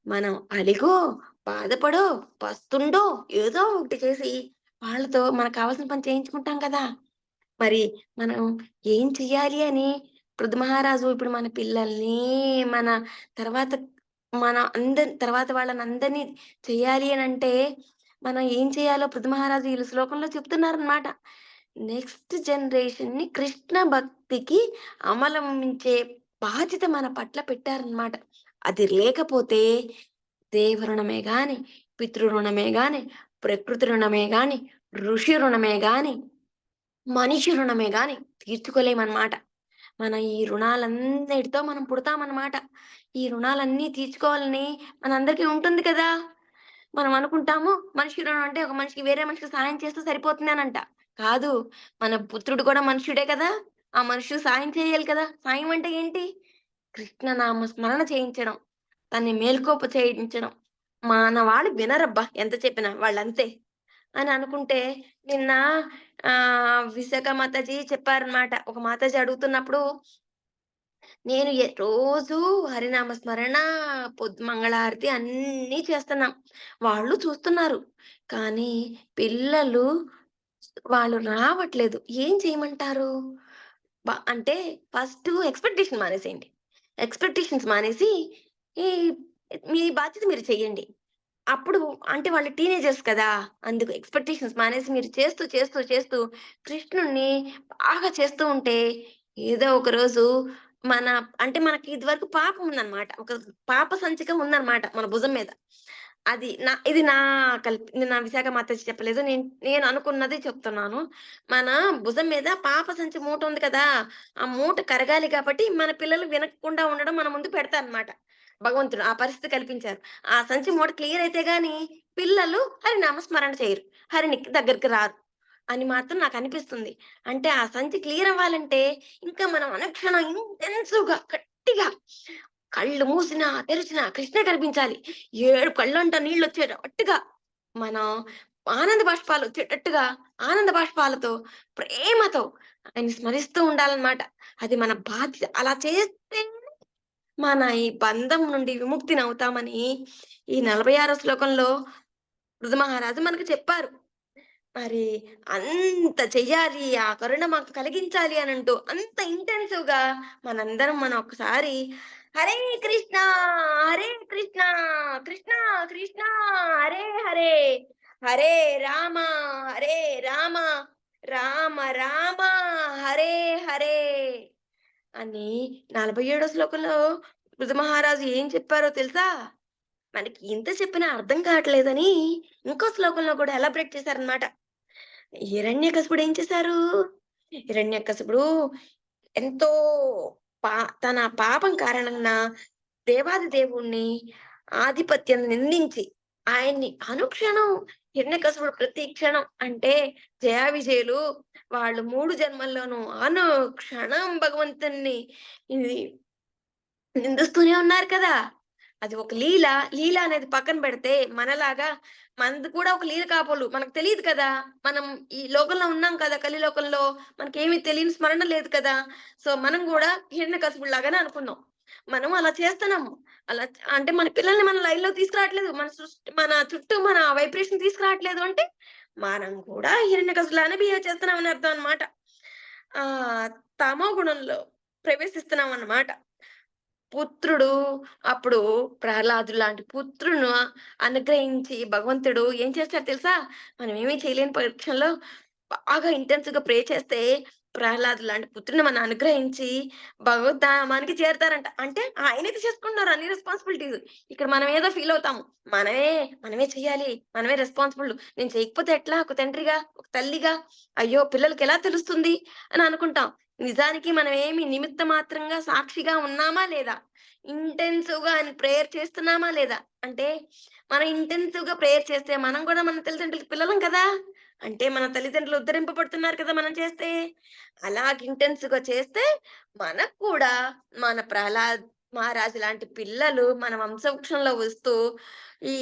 మనం అలిగో, బాధపడో, పస్తుండో ఏదో ఒకటి చేసి వాళ్ళతో మనకు కావాల్సిన పని చేయించుకుంటాం కదా! మరి మనం ఏం చెయ్యాలి అని పృథు మహారాజు ఇప్పుడు మన పిల్లల్ని, మన తర్వాత తర్వాత వాళ్ళనందరిని చెయ్యాలి అనంటే, మనం ఏం చేయాలో పృథు మహారాజు ఈ శ్లోకంలో చెప్తున్నారనమాట. నెక్స్ట్ జనరేషన్‌ని కృష్ణ భక్తికి అవలంబించే బాధ్యత మన పట్ల పెట్టారనమాట. అది లేకపోతే దేవ రుణమే గాని, పితృ రుణమే గాని, ప్రకృతి రుణమే గాని, ఋషి రుణమే గాని, మనిషి రుణమే గాని తీర్చుకోలేమనమాట. మన ఈ రుణాలన్నిటితో మనం పుడతామనమాట. ఈ రుణాలన్నీ తీర్చుకోవాలని మనందరికీ ఉంటుంది కదా! మనం అనుకుంటాము మనిషి రుణం అంటే ఒక మనిషికి వేరే మనిషికి సహాయం చేస్తే సరిపోతుంది అనంట. కాదు. మన పుత్రుడు కూడా మనుష్యుడే కదా! ఆ మనుషులకు సాయం చేయాలి కదా! సాయం అంటే ఏంటి? కృష్ణనామ స్మరణ చేయించడం. తన్ని మేల్కోప చేయించడం. మానవాళి వినరబ్బా! ఎంత చెప్పినా వాళ్ళంతే అని అనుకుంటే, నిన్న విశాఖ మాతాజీ చెప్పారనమాట. ఒక మాతాజీ అడుగుతున్నప్పుడు, నేను రోజూ హరినామ స్మరణ, మంగళారతి అన్నీ చేస్తున్నాం. వాళ్ళు చూస్తున్నారు. కానీ పిల్లలు వాళ్ళు రావట్లేదు. ఏం చేయమంటారు? అంటే ఫస్టు ఎక్స్‌పెక్టేషన్ మానేసేయండి. ఎక్స్‌పెక్టేషన్స్ మానేసి, ఈ మీ బాధ్యత మీరు చెయ్యండి. అప్పుడు అంటే వాళ్ళు టీనేజర్స్ కదా! అందుకు ఎక్స్‌పెక్టేషన్స్ మానేసి మీరు చేస్తూ కృష్ణుడిని బాగా చేస్తూ ఉంటే, ఏదో ఒక రోజు మన అంటే మనకి ఇదివరకు పాపం ఉందన్నమాట. ఒక పాప సంచిక ఉందన్నమాట మన భుజం మీద. అది ఇది నా విశాఖ మాతాజీ చెప్పలేదు. నేను అనుకున్నది చెప్తున్నాను. మన భుజం మీద పాప సంచి మూట ఉంది కదా! ఆ మూట కరగాలి కాబట్టి మన పిల్లలు వినకుండా ఉండడం మన ముందు పెడతారన్నమాట. భగవంతుడు ఆ పరిస్థితి కల్పించారు. ఆ సంచి మూట క్లియర్ అయితే గాని పిల్లలు హరినామ స్మరణ చేయరు. హరినికి దగ్గరికి రారు అని మాత్రం నాకనిపిస్తుంది. అంటే ఆ సంచి క్లియర్ అవ్వాలంటే ఇంకా మనం అనుక్షణం ఇంటెన్సివ్‌గా గట్టిగా కళ్ళు మూసినా, తెరిచినా కృష్ణే కనిపించాలి. 7 కళ్ళంట నీళ్లొచ్చేటట్టుగా మనం ఆనంద బాష్పాలొచ్చేటట్టుగా ఆనంద బాష్పాలతో, ప్రేమతో ఆయన్ని స్మరిస్తూ ఉండాలన్నమాట. అది మన బాధ్యత. అలా చేస్తే మన ఈ బంధం నుండి విముక్తినవుతామని ఈ 46 శ్లోకంలో పృథు మహారాజు మనకు చెప్పారు. మరి అంత చెయ్యాలి, ఆ కరుణ మాకు కలిగించాలి అనంటూ అంత ఇంటెన్సివ్‌గా మనం ఒకసారి హరే కృష్ణ హరే కృష్ణ కృష్ణ కృష్ణ హరే హరే హరే రామ హరే రామ రామ రామ హరే హరే అని 47వ శ్లోకంలో పృథు మహారాజు ఏం చెప్పారో తెలుసా? మనకి ఇంత చెప్పినా అర్థం కావట్లేదని ఇంకో శ్లోకంలో కూడా ఎలాబరేట్ చేశారనమాట. హిరణ్యకశిపుడు ఏం చేశారు? హిరణ్యకశిపుడు ఎంతో తన పాపం కారణంగా దేవాది దేవుణ్ణి ఆధిపత్యం నిందించి ఆయన్ని అనుక్షణం హిరణ్యకశిపుడు ప్రతి క్షణం అంటే జయా విజయులు వాళ్ళు 3 జన్మల్లోనూ అనుక్షణం భగవంతుణ్ణి ఇది నిందిస్తూనే ఉన్నారు కదా! అది ఒక లీల. లీల అనేది పక్కన పెడితే మనలాగా మనది కూడా ఒక లీల కాబోలు. మనకు తెలీదు కదా! మనం ఈ లోకంలో ఉన్నాం కదా! కలిలోకంలో. మనకేమి తెలియని స్మరణ లేదు కదా! సో, మనం గూడా హిరణ్యకశిపుడిలాగానే అనుకున్నాం. మనం అలా చేస్తున్నాము. అలా అంటే మన పిల్లల్ని మన లైన్‌లోకి తీసుకురావట్లేదు. మన చుట్టూ మన వైబ్రేషన్ తీసుకురావట్లేదు అంటే, మనం కూడా హిరణ్యకశిపులానే బిహేవ్ చేస్తున్నామని అర్థం అన్నమాట. తమో గుణంలో ప్రవేశిస్తున్నామన్నమాట. పుత్రుడు అప్పుడు ప్రహ్లాదుడు లాంటి పుత్రుడును అనుగ్రహించి భగవంతుడు ఏం చేస్తాడో తెలుసా? మనం ఏమీ చేయలేని పక్షంలో బాగా ఇంటెన్స్‌గా ప్రే చేస్తే ప్రహ్లాదుడు లాంటి పుత్రుడిని మనం అనుగ్రహించి భగవద్ధామానికి చేరతారంట. అంటే ఆయనే తీసేసుకుంటున్నారు అన్ని రెస్పాన్సిబిలిటీస్. ఇక్కడ మనం ఏదో ఫీల్ అవుతాము. మనమే చెయ్యాలి. మనమే రెస్పాన్సిబుల్. నేను చేయకపోతే ఎట్లా? ఒక తండ్రిగా, ఒక తల్లిగా, అయ్యో! పిల్లలకి ఎలా తెలుస్తుంది అని అనుకుంటాం. నిజానికి మనం ఏమి నిమిత్త మాత్రంగా సాక్షిగా ఉన్నామా లేదా? ఇంటెన్సివ్‌గా ఆయన ప్రేయర్ చేస్తున్నామా లేదా? అంటే మనం ఇంటెన్సివ్‌గా ప్రేయర్ చేస్తే మనం కూడా మన తల్లిదండ్రులకి పిల్లలం కదా! అంటే మన తల్లిదండ్రులు ఉద్ధరింపబడుతున్నారు కదా మనం చేస్తే. అలాగ ఇంటెన్సివ్‌గా చేస్తే మనకు కూడా మన ప్రహ్లాద్ మహారాజు లాంటి పిల్లలు మన వంశవృక్షంలో వస్తూ ఈ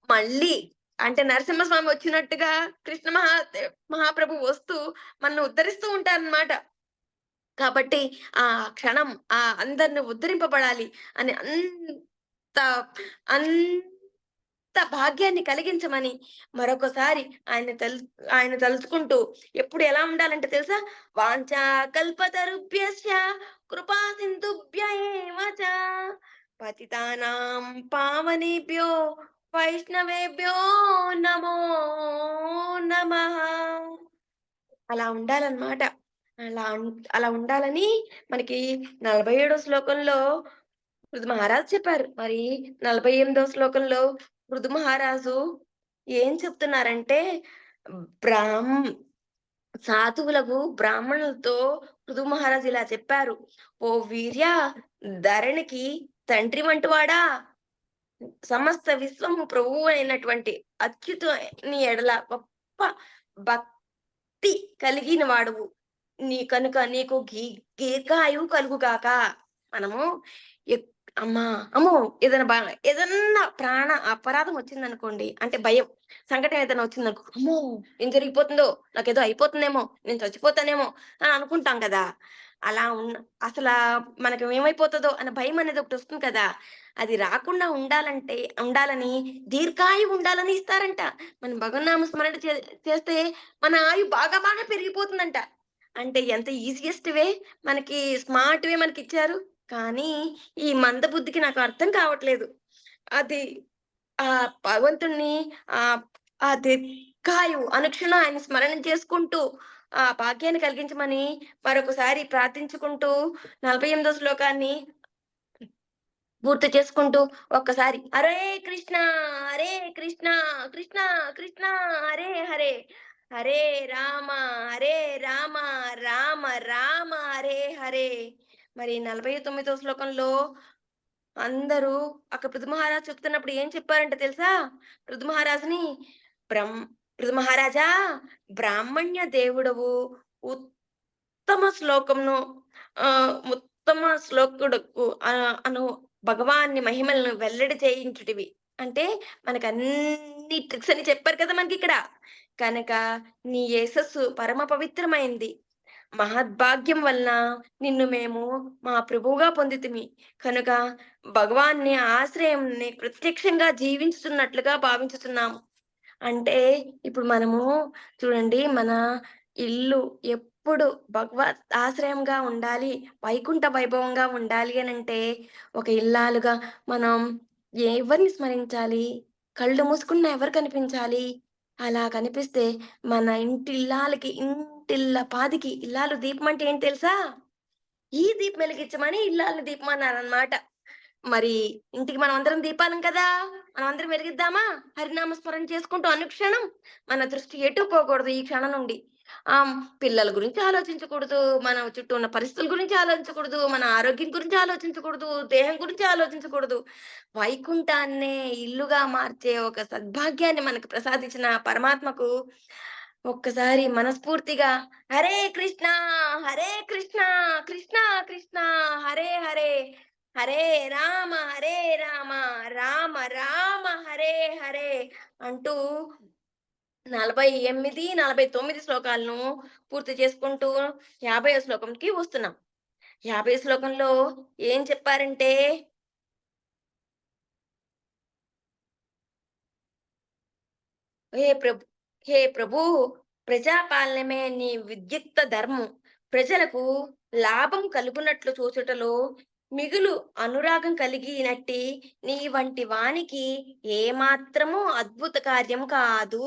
మళ్ళీ అంటే నరసింహస్వామి వచ్చినట్టుగా కృష్ణ మహాప్రభు వస్తూ మనల్ని ఉద్ధరిస్తూ ఉంటారన్నమాట. కాబట్టి ఆ క్షణం అందరిని ఉద్ధరింపబడాలి అని అంత అంత భాగ్యాన్ని కలిగించమని మరొకసారి ఆయన తలుచుకుంటూ ఎప్పుడు ఎలా ఉండాలంటే తెలుసా? వాంఛా కల్పతరుభ్యశ్చ కృపా సింధుభ్య ఏవ చ పతితానాం పావనేభ్యో వైష్ణవేభ్యో నమో నమః. అలా ఉండాలన్నమాట. అలా ఉండాలని మనకి 47వ శ్లోకంలో పృథు మహారాజు చెప్పారు. మరి 48వ శ్లోకంలో పృథు మహారాజు ఏం చెప్తున్నారంటే బ్రాహ్మ్ సాధువులకు బ్రాహ్మణులతో పృథు మహారాజు ఇలా చెప్పారు. "ఓ వీర్య, ధరణికి తండ్రి వంటివాడా, సమస్త విశ్వము ప్రభువు అయినటువంటి అచ్యుతుని ఎడల గొప్ప భక్తి కలిగిన వాడువు. కనుక నీకు దీర్ఘాయువు కలుగుగాక." మనము ఎక్ అమ్మా! అమ్మో! ఏదన్నా ప్రాణ అపరాధం వచ్చిందనుకోండి, అంటే భయం, సంఘటన ఏదైనా వచ్చిందనుకో, అమ్మో! ఏం జరిగిపోతుందో, నాకేదో అయిపోతుందేమో, నేను చచ్చిపోతానేమో అని అనుకుంటాం కదా! అలా అసలా మనకు ఏమైపోతదో అన్న భయం అనేది ఒకటొస్తుంది కదా! అది రాకుండా ఉండాలని దీర్ఘాయువు ఉండాలని ఇస్తారంట. మనం భగవన్నామ స్మరణ చేస్తే మన ఆయువు బాగా బాగా పెరిగిపోతుందంట. అంటే ఎంత ఈజియెస్ట్ వే, మనకి స్మార్ట్ వే మనకిచ్చారు. కానీ ఈ మందబుద్ధికి నాకు అర్థం కావట్లేదు. అది భగవంతుడిని ఆహ్, ఆ దీర్ఘాయువు అనుక్షణం ఆయన స్మరణ చేసుకుంటూ ఆ భాగ్యాన్ని కలిగించమని మరొకసారి ప్రార్థించుకుంటూ 48వ శ్లోకాన్ని గుర్తు చేసుకుంటూ ఒక్కసారి హరే కృష్ణ హరే కృష్ణ కృష్ణ కృష్ణ హరే హరే హరే రామ హరే రామ రామ రామ హరే హరే. మరి 49వ శ్లోకంలో అందరూ అక్కడ పృథు మహారాజు చెప్తున్నప్పుడు ఏం చెప్పారంటే తెలుసా? పృథు మహారాజుని బ్రహ్మ పృథు మహారాజా, బ్రాహ్మణ్య దేవుడవు, ఉత్తమ శ్లోకంను ఉత్తమ శ్లోకుడకు అను భగవాన్ని మహిమలను వెల్లడి చేయించుటివి. అంటే మనకన్ని ట్రిక్స్ అని చెప్పారు కదా మనకిక్కడ. కనుక నీ యశస్సు పరమ పవిత్రమైంది. మహద్భాగ్యం వలన నిన్ను మేము మా ప్రభువుగా పొందితిమి. కనుక భగవాన్ని ఆశ్రయంని ప్రత్యక్షంగా జీవించుతున్నట్లుగా భావించుతున్నాము. అంటే ఇప్పుడు మనము చూడండి, మన ఇల్లు ఎప్పుడు భగవత్ ఆశ్రయంగా ఉండాలి, వైకుంఠ వైభవంగా ఉండాలి అనంటే, ఒక ఇల్లాలుగా మనం ఎవరిని స్మరించాలి? కళ్ళు మూసుకున్నా ఎవరు కనిపించాలి? అలా కనిపిస్తే మన ఇంటిల్లాలకి, ఇంటిల్లపాదికి ఇల్లాలు దీపం అంటే ఏంటి తెలుసా? ఈ దీపం వెలిగించమని ఇల్లాలని దీపమన్నారనమాట. మరి ఇంటికి మనమందరం దీపాలం కదా! మనమందరం వెలిగిద్దామా? హరినామ స్మరణ చేసుకుంటూ అనుక్షణం మన దృష్టి ఎటు పోకూడదు ఈ క్షణం నుండి. పిల్లల గురించి ఆలోచించకూడదు, మన చుట్టూ ఉన్న పరిస్థితుల గురించి ఆలోచించకూడదు, మన ఆరోగ్యం గురించి ఆలోచించకూడదు, దేహం గురించి ఆలోచించకూడదు. వైకుంఠాన్నే ఇల్లుగా మార్చే ఒక సద్భాగ్యాన్ని మనకు ప్రసాదించిన పరమాత్మకు ఒక్కసారి మనస్ఫూర్తిగా హరే కృష్ణ, హరే కృష్ణ, కృష్ణ కృష్ణ, హరే హరే, హరే హరే రామ, రామ రామ హరే హరే అంటూ 48, 49 శ్లోకాలను పూర్తి చేసుకుంటూ 50వ శ్లోకంకి వస్తున్నాం. 50 శ్లోకంలో ఏం చెప్పారంటే, హే ప్రభు హే ప్రభూ! ప్రజాపాలనమే నీ విద్యుక్త ధర్మం. ప్రజలకు లాభం కలుగునట్లు చూచుటలో మిగులు అనురాగం కలిగినట్టి నీ వంటి వానికి ఏమాత్రము అద్భుత కార్యం కాదు.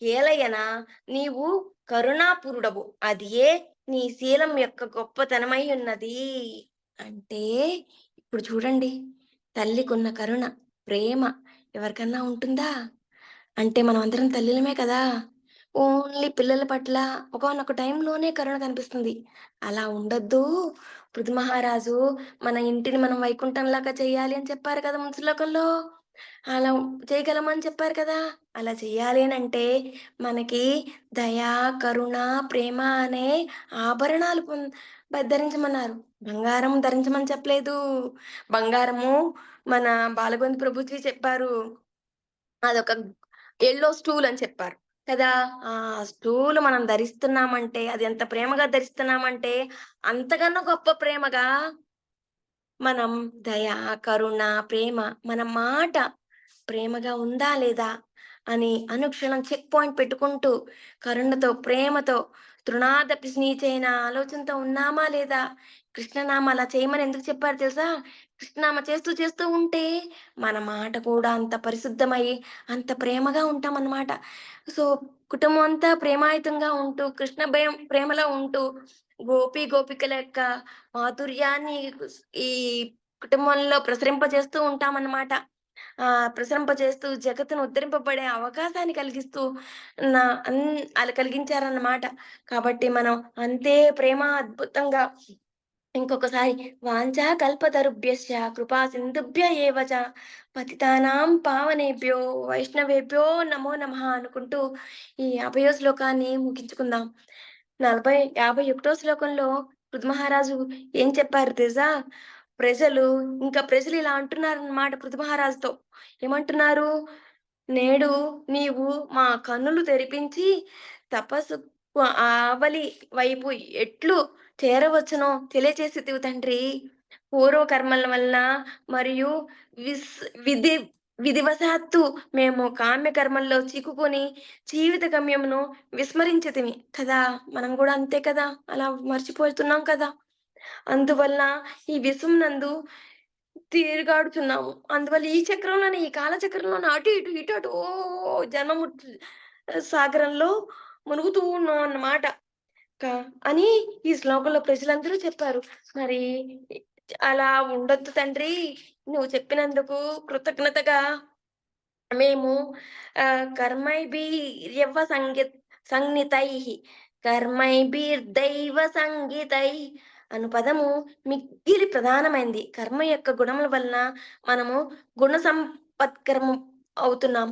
ఏలయన నీవు కరుణాపూరుడవు. అదియే నీ శీలం యొక్క గొప్పతనమై ఉన్నది. అంటే ఇప్పుడు చూడండి, తల్లికున్న కరుణ, ప్రేమ ఎవరికన్నా ఉంటుందా? అంటే మనమందరం తల్లులమే కదా! ఓన్లీ పిల్లల పట్ల ఒకానొక టైంలోనే కరుణ కనిపిస్తుంది. అలా ఉండొద్దు. పృథు మహారాజు మన ఇంటిని మనం వైకుంఠంలాగా చేయాలి అని చెప్పారు కదా ముందు శ్లోకంలో. అలా చేయగలమని చెప్పారు కదా! అలా చెయ్యాలి అనంటే మనకి దయ, కరుణ, ప్రేమ అనే ఆభరణాలు ధరించమన్నారు. బంగారం ధరించమని చెప్పలేదు. బంగారము మన బాలగోవింద ప్రభుజీ చెప్పారు. అదొక యెల్లో స్టూల్ అని చెప్పారు కదా! ఆ స్టూల్ మనం ధరిస్తున్నామంటే, అది ఎంత ప్రేమగా ధరిస్తున్నామంటే, అంతకన్నా గొప్ప ప్రేమగా మనం దయ, కరుణ, ప్రేమ మన మాట ప్రేమగా ఉందా లేదా అని అనుక్షణం చెక్ పాయింట్ పెట్టుకుంటూ, కరుణతో, ప్రేమతో, తృణాదపి స్నీచైన ఆలోచనతో ఉన్నామా లేదా? కృష్ణనామ అలా చేయమని ఎందుకు చెప్పారు తెలుసా? కృష్ణనామ చేస్తూ చేస్తూ ఉంటే మన మాట కూడా అంత పరిశుద్ధమై, అంత ప్రేమగా ఉంటామన్నమాట. సో, కుటుంబం అంతా ప్రేమాయుతంగా ఉంటూ, కృష్ణ ప్రేమలో ఉంటూ, గోపికల యొక్క మాధుర్యాన్ని ఈ కుటుంబంలో ప్రసరింపజేస్తూ ఉంటామన్నమాట. ప్రసరింపజేస్తూ జగత్తును ఉద్ధరింపబడే అవకాశాన్ని కలిగిస్తూ నా అన్ అలా కలిగించారన్నమాట. కాబట్టి మనం అంతే ప్రేమ అద్భుతంగా ఇంకొకసారి వాంఛా కల్పతరుభ్యశ్చ కృపా సింధుభ్య ఏవ చ పతితానాం పావనేభ్యో వైష్ణవేభ్యో నమో నమః అనుకుంటూ ఈ 50వ శ్లోకాన్ని ముగించుకుందాం. 51వ శ్లోకంలో పృథు మహారాజు ఏం చెప్పారు తెలుసా? ప్రజలు ఇలా అంటున్నారన్నమాట పృథు మహారాజుతో. ఏమంటున్నారు? నేడు నీవు మా కన్నులు తెరిపించి తపస్సు ఆవలి వైపు ఎట్లు చేరవచ్చునో తెలియచేసితివి తండ్రి. పూర్వ కర్మల వలన మరియు విస్ విధి విధివశాత్తు మేము కామ్య కర్మల్లో చిక్కుకొని జీవిత గమ్యమును విస్మరించితిమి కదా! మనం గూడా అంతే కదా! అలా మర్చిపోతున్నాం కదా! అందువల్ల ఈ విశ్వం నందు తిరుగాడుతున్నాము. అందువల్ల ఈ చక్రంలోనే, ఈ కాల చక్రంలోనే అటు ఇటు, ఇటు అటు జన్మ సాగరంలో మునుగుతూ ఉన్నాం అన్నమాట. క అని ఈ శ్లోకంలో ప్రజలందరూ చెప్పారు. మరి అలా ఉండొద్దు తండ్రి. నువ్వు చెప్పినందుకు కృతజ్ఞతగా మేము కర్మైభిర్యవ సంజ్ఞితైః కర్మైభిర్దైవ సంజ్ఞితైః అను పదము మిక్కిలి ప్రధానమైంది. కర్మ యొక్క గుణముల వలన మనము గుణ సంపత్కరము అవుతున్నాం.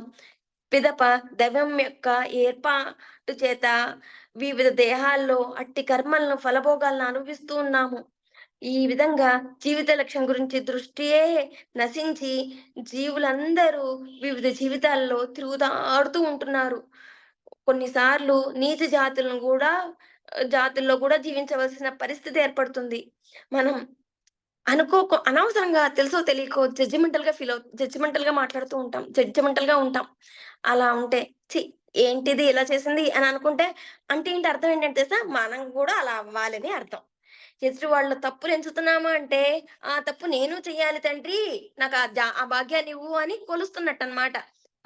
పిదప దైవం యొక్క ఏర్పాటు చేత వివిధ దేహాల్లో అట్టి కర్మలను, ఫలభోగాలను అనుభవిస్తూ ఉన్నాము. ఈ విధంగా జీవిత లక్ష్యం గురించి దృష్టియే నశించి జీవులందరూ వివిధ జీవితాల్లో తిరుగుతాడుతూ ఉంటున్నారు. కొన్నిసార్లు నీచ జాతుల్లో కూడా జీవించవలసిన పరిస్థితి ఏర్పడుతుంది. మనం అనవసరంగా తెలుసో తెలియకో జడ్జిమెంటల్‌గా మాట్లాడుతూ ఉంటాం. జడ్జిమెంటల్‌గా ఉంటాం. అలా ఉంటే ఛీ! ఏంటిది ఇలా చేసింది అని అనుకుంటే అంటే ఏంటి అర్థం ఏంటంటే తెలుసా? మనం కూడా అలా అవ్వాలని అర్థం. ఎదుటి వాళ్ళ తప్పులు ఎంచుతున్నామా అంటే, ఆ తప్పు నేను చెయ్యాలి తండ్రి. నాకు ఆ భాగ్యాన్ని ఇవ్వు అని కొలుస్తున్నట్టనమాట.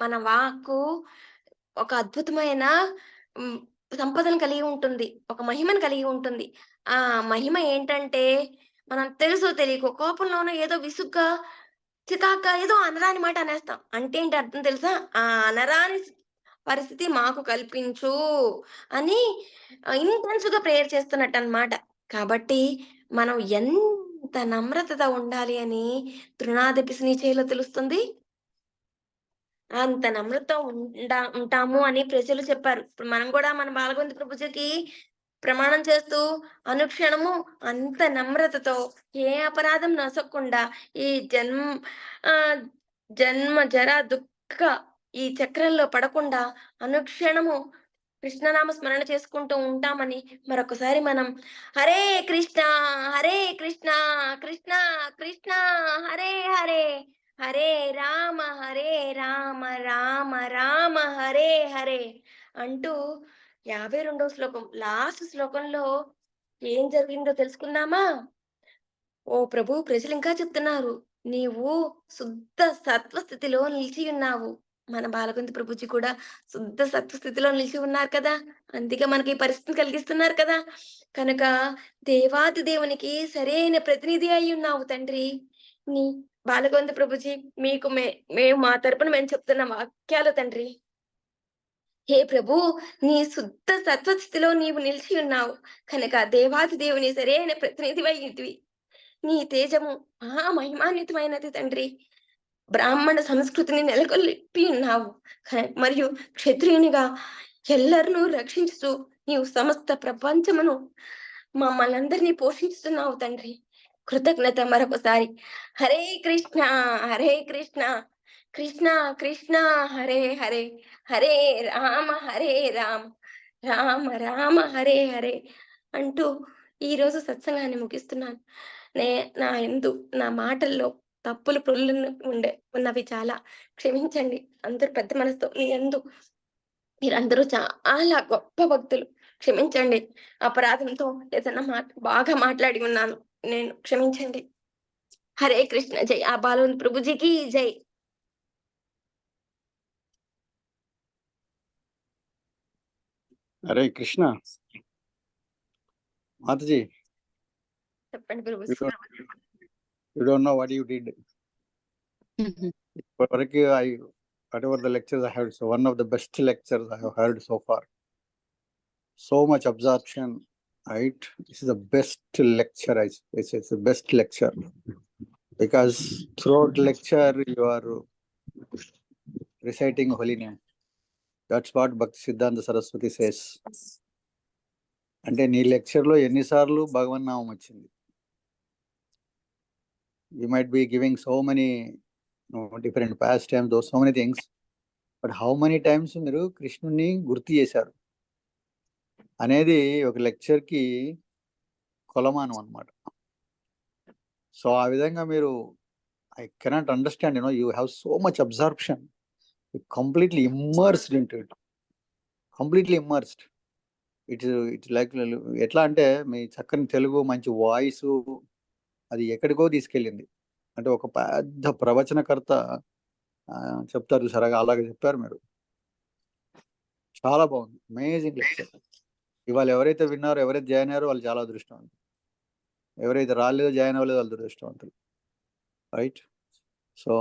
మన వాక్కు ఒక అద్భుతమైన హ్మ్, సంపదను కలిగి ఉంటుంది. ఒక మహిమను కలిగి ఉంటుంది. ఆ మహిమ ఏంటంటే, మనం తెలుసో తెలియకో కోపంలోనో ఏదో విసుగ్గా, చికాకుగా ఏదో అనరాని మాట అనేస్తాం. అంటే ఏంటి అర్థం తెలుసా? ఆ అనరాని పరిస్థితి మాకు కల్పించు అని ఇంటెన్స్‌గా ప్రేయర్ చేస్తున్నట్టనమాట. కాబట్టి మనం ఎంత నమ్రతతో ఉండాలి అని తృణాదపిసి నీ చేలో తెలుస్తుంది. అంత నమ్రతతో ఉంటాము అని ప్రజలు చెప్పారు. ఇప్పుడు మనం గూడా మన బాలగొంది ప్రభుజీకి ప్రమాణం చేస్తూ అనుక్షణము అంత నమ్రతతో ఏ అపరాధం నొసగకుండా ఈ ఆహ్, జన్మ జరా దుఃఖ ఈ చక్రంలో పడకుండా అనుక్షణము కృష్ణనామ స్మరణ చేసుకుంటూ ఉంటామని మరొకసారి మనం హరే కృష్ణ, హరే కృష్ణ, కృష్ణ కృష్ణ హరే హరే, హరే హరే రామ, రామ రామ హరే హరే అంటూ 52వ శ్లోకం లాస్ట్ శ్లోకంలో ఏం జరిగిందో తెలుసుకుందామా? ఓ ప్రభు ప్రజలింకా చెప్తున్నారు. నీవు శుద్ధ సత్వస్థితిలో నిలిచి ఉన్నావు. మన బాలగొంది ప్రభుజీ కూడా శుద్ధ సత్వస్థితిలో నిలిచి ఉన్నారు కదా! అందుకే మనకి ఈ పరిస్థితిని కలిగిస్తున్నారు కదా! కనుక దేవాతి దేవునికి సరైన ప్రతినిధి అయ్యున్నావు తండ్రి. నీ బాలగొంది ప్రభుజీ మీకు మేము మా తరపున మేము చెప్తున్న వాక్యాలు తండ్రి. హే ప్రభూ! నీ శుద్ధ సత్వస్థితిలో నీవు నిలిచి ఉన్నావు. కనుక దేవాతి దేవుని సరైన ప్రతినిధివైతివి. నీ తేజము మహిమాన్వితమైనది తండ్రి. బ్రాహ్మణ సంస్కృతిని నెలకొల్పి ఉన్నావు. మరియు క్షత్రియునిగా ఎల్లరినూ రక్షించుచు నీవు సమస్త ప్రపంచమును మమ్మల్నందరినీ పోషిస్తున్నావు తండ్రి. కృతజ్ఞత మరొకసారి. హరే కృష్ణ, హరే కృష్ణ, కృష్ణ కృష్ణ హరే హరే, హరే హరే రామ, రామ రామ హరే హరే అంటూ ఈరోజు సత్సంగాన్ని ముగిస్తున్నాను. నే నా యందు నా మాటల్లో తప్పులు పొల్లులు ఉన్నవి చాలా క్షమించండి. అందరూ పెద్ద మనసుతో మీ యందు మీరందరూ చాలా గొప్ప భక్తులు. క్షమించండి. అపరాధంతో ఏదన్నా బాగా మాట్లాడి ఉన్నాను. నేను క్షమించండి. హరే కృష్ణ జై. ఆ బాలవన్ ప్రభుజీకి జై. Hare Krishna. Mataji, చెప్పండి Prabhuji. you don't know what you did. Whatever the lectures I heard, so one of the best lectures I have heard so far. So much absorption, right? This is the best lecture, it's the best lecture. Because throughout lecture, you are reciting holy name. That's what Bhakti Siddhanta Saraswati says. అంటే నీ లెక్చర్లో ఎన్నిసార్లు భగవన్ నామం వచ్చింది? You might be giving so many different pastimes, those so many things, but how many times మీరు కృష్ణుని గుర్తు చేశారు అనేది ఒక లెక్చర్కి కొలమానం అన్నమాట. సో ఆ విధంగా మీరు I cannot understand, you have so much absorption, completely immersed into it, completely immersed. It's like ఎట్లా అంటే మీ చక్కని తెలుగు, మంచి వాయిస్, అది ఎక్కడికో తీసుకెళ్ళింది. అంటే ఒక పెద్ద ప్రవచనకర్త చెప్తారు సరగా, అలాగే చెప్పారు మీరు. చాలా బాగుంది, అమేజింగ్ లెక్చర్. ఇవాళ ఎవరైతే విన్నారో, ఎవరైతే జాయిన్ అయ్యారో వాళ్ళు చాలా అదృష్టవంతులు. ఎవరైతే రాలేదో, జాయిన్ అవ్వలేదో వాళ్ళు అదృష్టవంతులు, right? So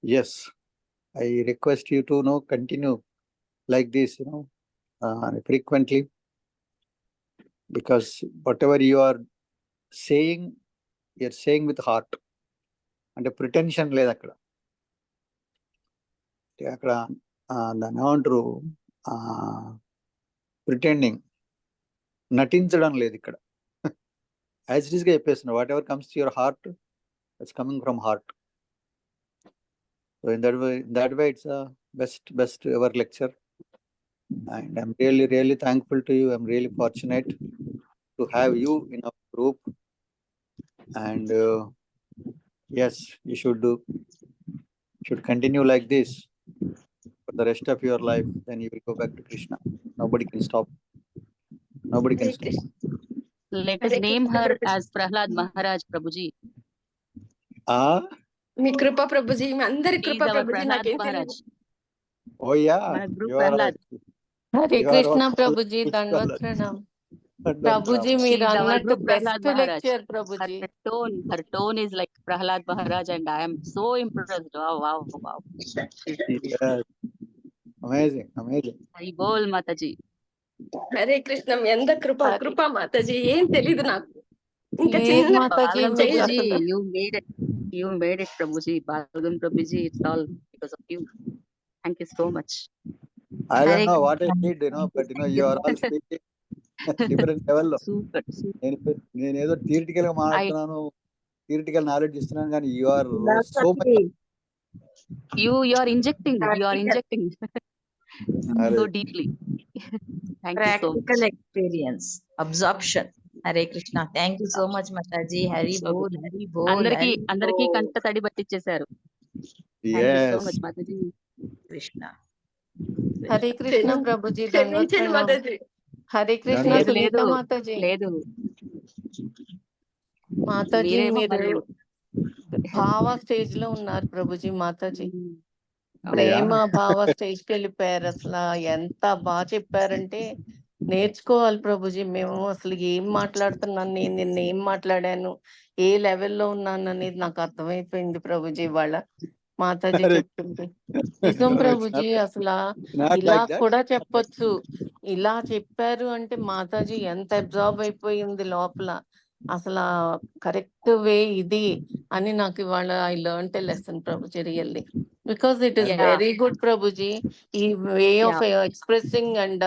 yes, I request you to continue like this, frequently, because whatever you are saying, you're saying with heart. అంటే ప్రిటెన్షన్ లేదు అక్కడ. అక్కడ దాన్ని ఏమంటారు, ప్రిటెండింగ్, నటించడం లేదు ఇక్కడ. యాజ్ ఇట్ ఈస్గా చెప్పేస్తున్నా, whatever comes to your heart, it's coming from heart. So in that way it's best ever lecture. And I'm really, really thankful to you. I'm really fortunate to have you in our group. And yes, you should continue like this. for the rest of your life, then you will go back to Krishna. Nobody can stop. Nobody can Hare stop. Krishna Let us Hare name Krishna her Prabhuji. as Prahlad Maharaj, Prabhuji. Ah, మీ కృప ప్రభుజీ, మీ అందరి He Krupa is our Prabhuji, Prahlad నాకేం Maharaj. తెలియదు. oh yeah, Mana group you are Prahlad. Hare you are Krishna our Prabhuji, good దండవత్ scholar. Pranam. Dandavat Prabhuji pranam. She మీరు is our అన్నట్టు group Prahlad best Maharaj. Lecture Prabhuji. Her tone is like Prahlad Maharaj, and I am so impressed. Wow, wow, wow. Yes, amazing, amazing. Hari Bol Mataji. Hare Krishna, మీ అందరి కృప హరే. కృప మాతాజీ. ఏం తెలీదు నాకు, ఇంకా లేదు చిన్న మాతాజీ, Balgam మీకు Prabhuji, అసలు you made it, Prabhuji. Balgam Prabhuji, it's all because of you. Thank you so much. I don't Hare know what I Krishna. did, but you are all speaking different level. Super, super. నేను ఏదో థియరిటికల్ గా I మాట్లాడుతున్నాను, థియరిటికల్ నాలెడ్జ్ ఇస్తున్నాను, కానీ you are so much. you are injecting so deeply. Thank you so much. Practical experience, absorption. Hare Krishna. Thank you so much, Mataji. Hari Bol, Hari Bol, అందరికి Hari Bol. కంట తడి పట్టించేశారు. Thank you so yes, much, Mataji. Krishna. Hare Krishna Prabhuji, దండవత్ క్షమించండి ప్రణామ్. మాతాజీ. హరే కృష్ణ దండవత్ సునీత లేదు మాతాజీ. లేదు మాతాజీ మీరేమో మీరు మరి భావ స్టేజ్ లో ఉన్నారు ప్రభుజీ. మాతాజీ yeah, ప్రేమ భావ స్టేజ్ కి వెళ్ళిపోయారు. అసలు ఎంత బాగా చెప్పారంటే నేర్చుకోవాలి ప్రభుజీ. మేము అసలు ఏం మాట్లాడుతున్నాను, నేను నిన్న ఏం మాట్లాడాను, ఏ లెవెల్లో ఉన్నాను అనేది నాకు అర్థమైపోయింది ప్రభుజీ వాళ్ళ మాతాజీ Hare చెప్తుంటే. నిజం no, it's ప్రభుజీ, అసలు not ఇలా like that. కూడా చెప్పొచ్చు. ఇలా చెప్పారు అంటే మాతాజీ ఎంత అబ్జార్బ్ అయిపోయింది లోపల. అసలు కరెక్ట్ వే ఇది అని నాకు ఇవాళ I learn a lesson Prabhuji, really. Because it is Yeah, very good Prabhuji, ఈ way of yeah. Expressing. And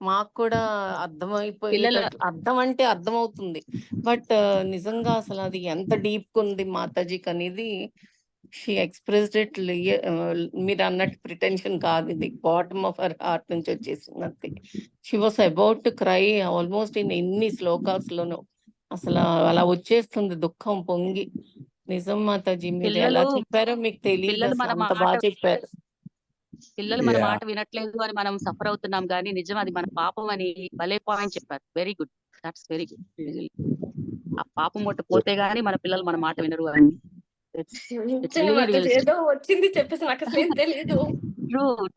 మాకు కూడా పిల్లల అర్థమైపోయేటట్టు, అర్థం అంటే అర్థమవుతుంది, బట్ నిజంగా అసలు అది ఎంత డీప్ ఉంది మాతాజీకి అనేది షీ ఎక్స్ప్రెస్డ్ ఇట్. మీరు అన్నట్టు ప్రిటెన్షన్ కాదు, ఇది బాటమ్ ఆఫ్ హర్ హార్ట్ నుంచి వచ్చేసింది. She was about to cry almost in ఎన్ని శ్లోకాస్ లోనూ. అసలు అలా వచ్చేస్తుంది దుఃఖం పొంగి. నిజం మాతాజీ, మీరు ఎలా పిల్లలు చెప్పారో మీకు తెలియదు, పిల్లలు అసలు మన అంత మాట బాగా చెప్పారు. పిల్లలు మన Yeah, మాట వినట్లేదు అని మనం సఫర్ అవుతున్నాం, కానీ నిజం అది మన పాపం అని భలే పాయింట్ చెప్పారు. Very good, that's very good. ఆ పాపం మొట్ట పోతే గానీ మన పిల్లలు మన మాట వినరు అని. ఇట్స్ క్షమించండి రియలీ మాతాజీ, రియలిస్టిక్. ఏదో వచ్చింది చెప్పేసి నాకు అసలు ఏం తెలియదు.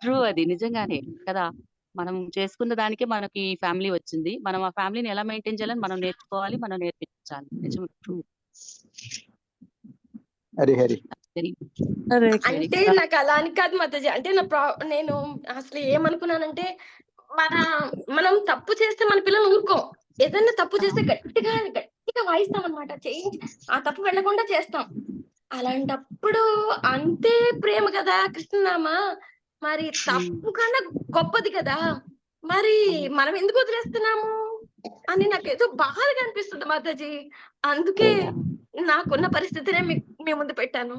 ట్రూ అది నిజంగానే కదా. మనం చేసుకున్న దానికే మనకి ఫ్యామిలీ వచ్చింది. మనం ఆ ఫ్యామిలీని ఎలా మెయింటైన్ చేయాలని మనం నేర్చుకోవాలి, మనం నేర్పించాలి. నిజం, true. Hari Hari. Very Hare very అంటే కృష్ణ. నాకు అలా అని కాదు మాతాజీ. అంటే నేను అసలు ఏమనుకున్నానంటే, మనం తప్పు చేస్తే మన పిల్లలు ఊరుకోం. ఏదైనా తప్పు చేస్తే గట్టిగా గట్టిగా వాయిస్తాం అనమాట, చేయించి ఆ తప్పు వెళ్లకుండా చేస్తాం. అలాంటప్పుడు అంతే ప్రేమ కదా కృష్ణనామ. మరి తప్పు కన్నా గొప్పది కదా, మరి మనం ఎందుకు వదిలేస్తున్నాము అని నాకేదో బాధగా అనిపిస్తుంది మాతాజీ. అందుకే నాకున్న పరిస్థితినే మీ ముందు పెట్టాను.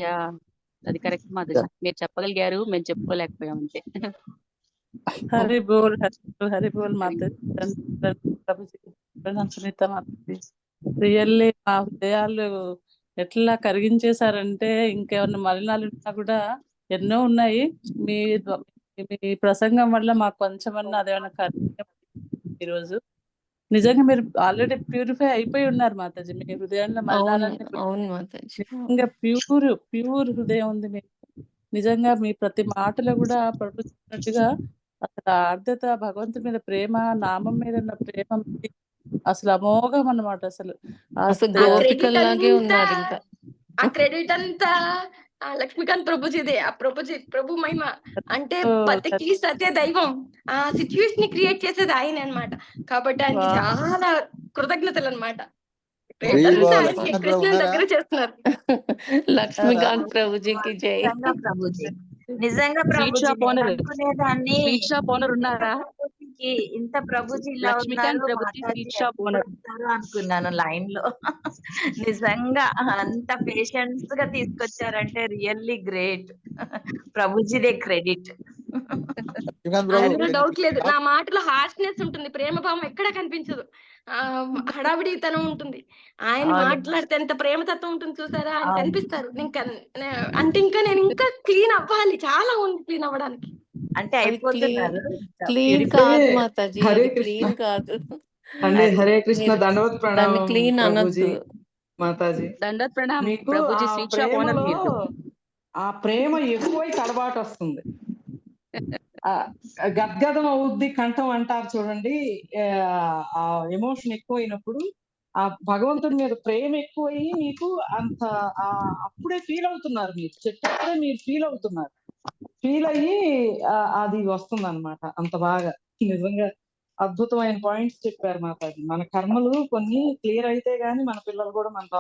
యా, అది కరెక్ట్ మాధురి. మీరు చెప్పగలిగారు, మేము చెప్పుకోలేకపోయాం అంతే. హరి బోల్, హరి బోల్ మాతాజీ. సునీత మాతాజీ, రియల్లీ మా హృదయాలు ఎట్లా కరిగించేశారంటే, ఇంకేమన్నా మలినాలు ఉన్నా కూడా ఎన్నో ఉన్నాయి. మీ మీ ప్రసంగం వల్ల మాకు కొంచెమన్నా అదేమన్నా కరిగించారు ఈరోజు. నిజంగా మీరు ఆల్రెడీ ప్యూరిఫై అయిపోయి ఉన్నారు మాతాజీ. మీ హృదయంలో అవును మలినాలన్నీ అవును మాతాజీ. నిజంగా ప్యూర్ హృదయం ఉంది మీకు. నిజంగా మీ ప్రతి మాటలో కూడా ప్రభు చెప్పినట్టుగా అసలు ఆర్ద్రత, భగవంతుడి మీద ప్రేమ, నామం మీద ఉన్న ప్రేమ ఉంది. అసలు అమోఘం అన్నమాట. అసలు అసలు ఆ గోపికల్ క్రెడిట్ లాగే అంతా ఉన్నారు ఇంకా. ఆ క్రెడిట్ అంతా ఆ లక్ష్మీకాంత్ ప్రభుజీదే. ఆ ప్రభు మహిమ. అంటే పతికి సత్య దైవం. ఆ సిచ్యువేషన్ ని క్రియేట్ చేసేది ఆయన అన్నమాట. కాబట్టి ఆయనకి చాలా కృతజ్ఞతలు అన్నమాట. క్రెడిట్ అంతా ఆయనకి, లక్ష్మణ్ ప్రభు కృష్ణ ఉన్నారా? దగ్గర చేస్తున్నారు. లక్ష్మీకాంత్ ప్రభుజీకి జై. నిజంగా ప్రభుజీ, నిజంగా స్వీట్ ప్రభుజీ, షాప్ నేను ఓనర్, అనుకునేదాన్ని స్వీట్ షాప్ ఓనర్ ఉన్నారా? ఇంత ప్రభుజీ ఇలా లక్ష్మీకాంత్ ఉన్నారు, ప్రభుజీ మాతాజీ స్వీట్ షాప్ ఎప్పుడు ఓనర్. ఉంటారు అనుకున్నాను లైన్ లో. నిజంగా అంత పేషెన్స్ గా తీసుకొచ్చారంటే రియల్లీ గ్రేట్. ప్రభుజీదే క్రెడిట్. లక్ష్మీకాంత్ ప్రభు, అందులో డౌట్ లేదు. నా మాటలో హార్ష్నెస్ ఉంటుంది, ప్రేమ భావం ఎక్కడా కనిపించదు. హడావిడితనం ఉంటుంది. ఆయన అవును. మాట్లాడితే ఎంత ప్రేమతత్వం ఉంటుంది చూసారా? ఆయన అవును. కనిపిస్తారు. అంటే ఇంకా నేను ఇంకా క్లీన్ అవ్వాలి. చాలా ఉంది క్లీన్ అవ్వడానికి. అంటే అది అయిపోతున్నారు. క్లీన్ ఇప్పుడే కాదు మాతాజీ, హరే అది కృష్ణ క్లీన్ కాదు. అండి. అది హరే కృష్ణ, మీరు దండవత్ దాన్ని ప్రణామం క్లీన్ ప్రభుజీ, అనొద్దు. మాతాజీ. దండత్ ప్రణామ్ మీకు ప్రభుజీ, ఆ స్వీట్ షాప్ ఓనర్ ప్రేమలో మీరు. ఆ ప్రేమ ఎక్కువై తడబాటు వస్తుంది. ఆ గద్గదం అవుద్ది కంఠం అంటారు చూడండి. ఆ ఎమోషన్ ఎక్కువైనప్పుడు ఆ భగవంతుడి మీద ప్రేమ ఎక్కువయ్యి మీకు అంత అప్పుడే ఫీల్ అవుతున్నారు. మీరు చెప్పేప్పుడే మీరు ఫీల్ అవుతున్నారు. ఫీల్ అయ్యి అది వస్తుంది అనమాట. అంత బాగా నిజంగా అద్భుతమైన పాయింట్స్ చెప్పారు మాతాజీ. మన కర్మలు కొన్ని క్లియర్ అయితే గానీ మన పిల్లలు కూడా మనతో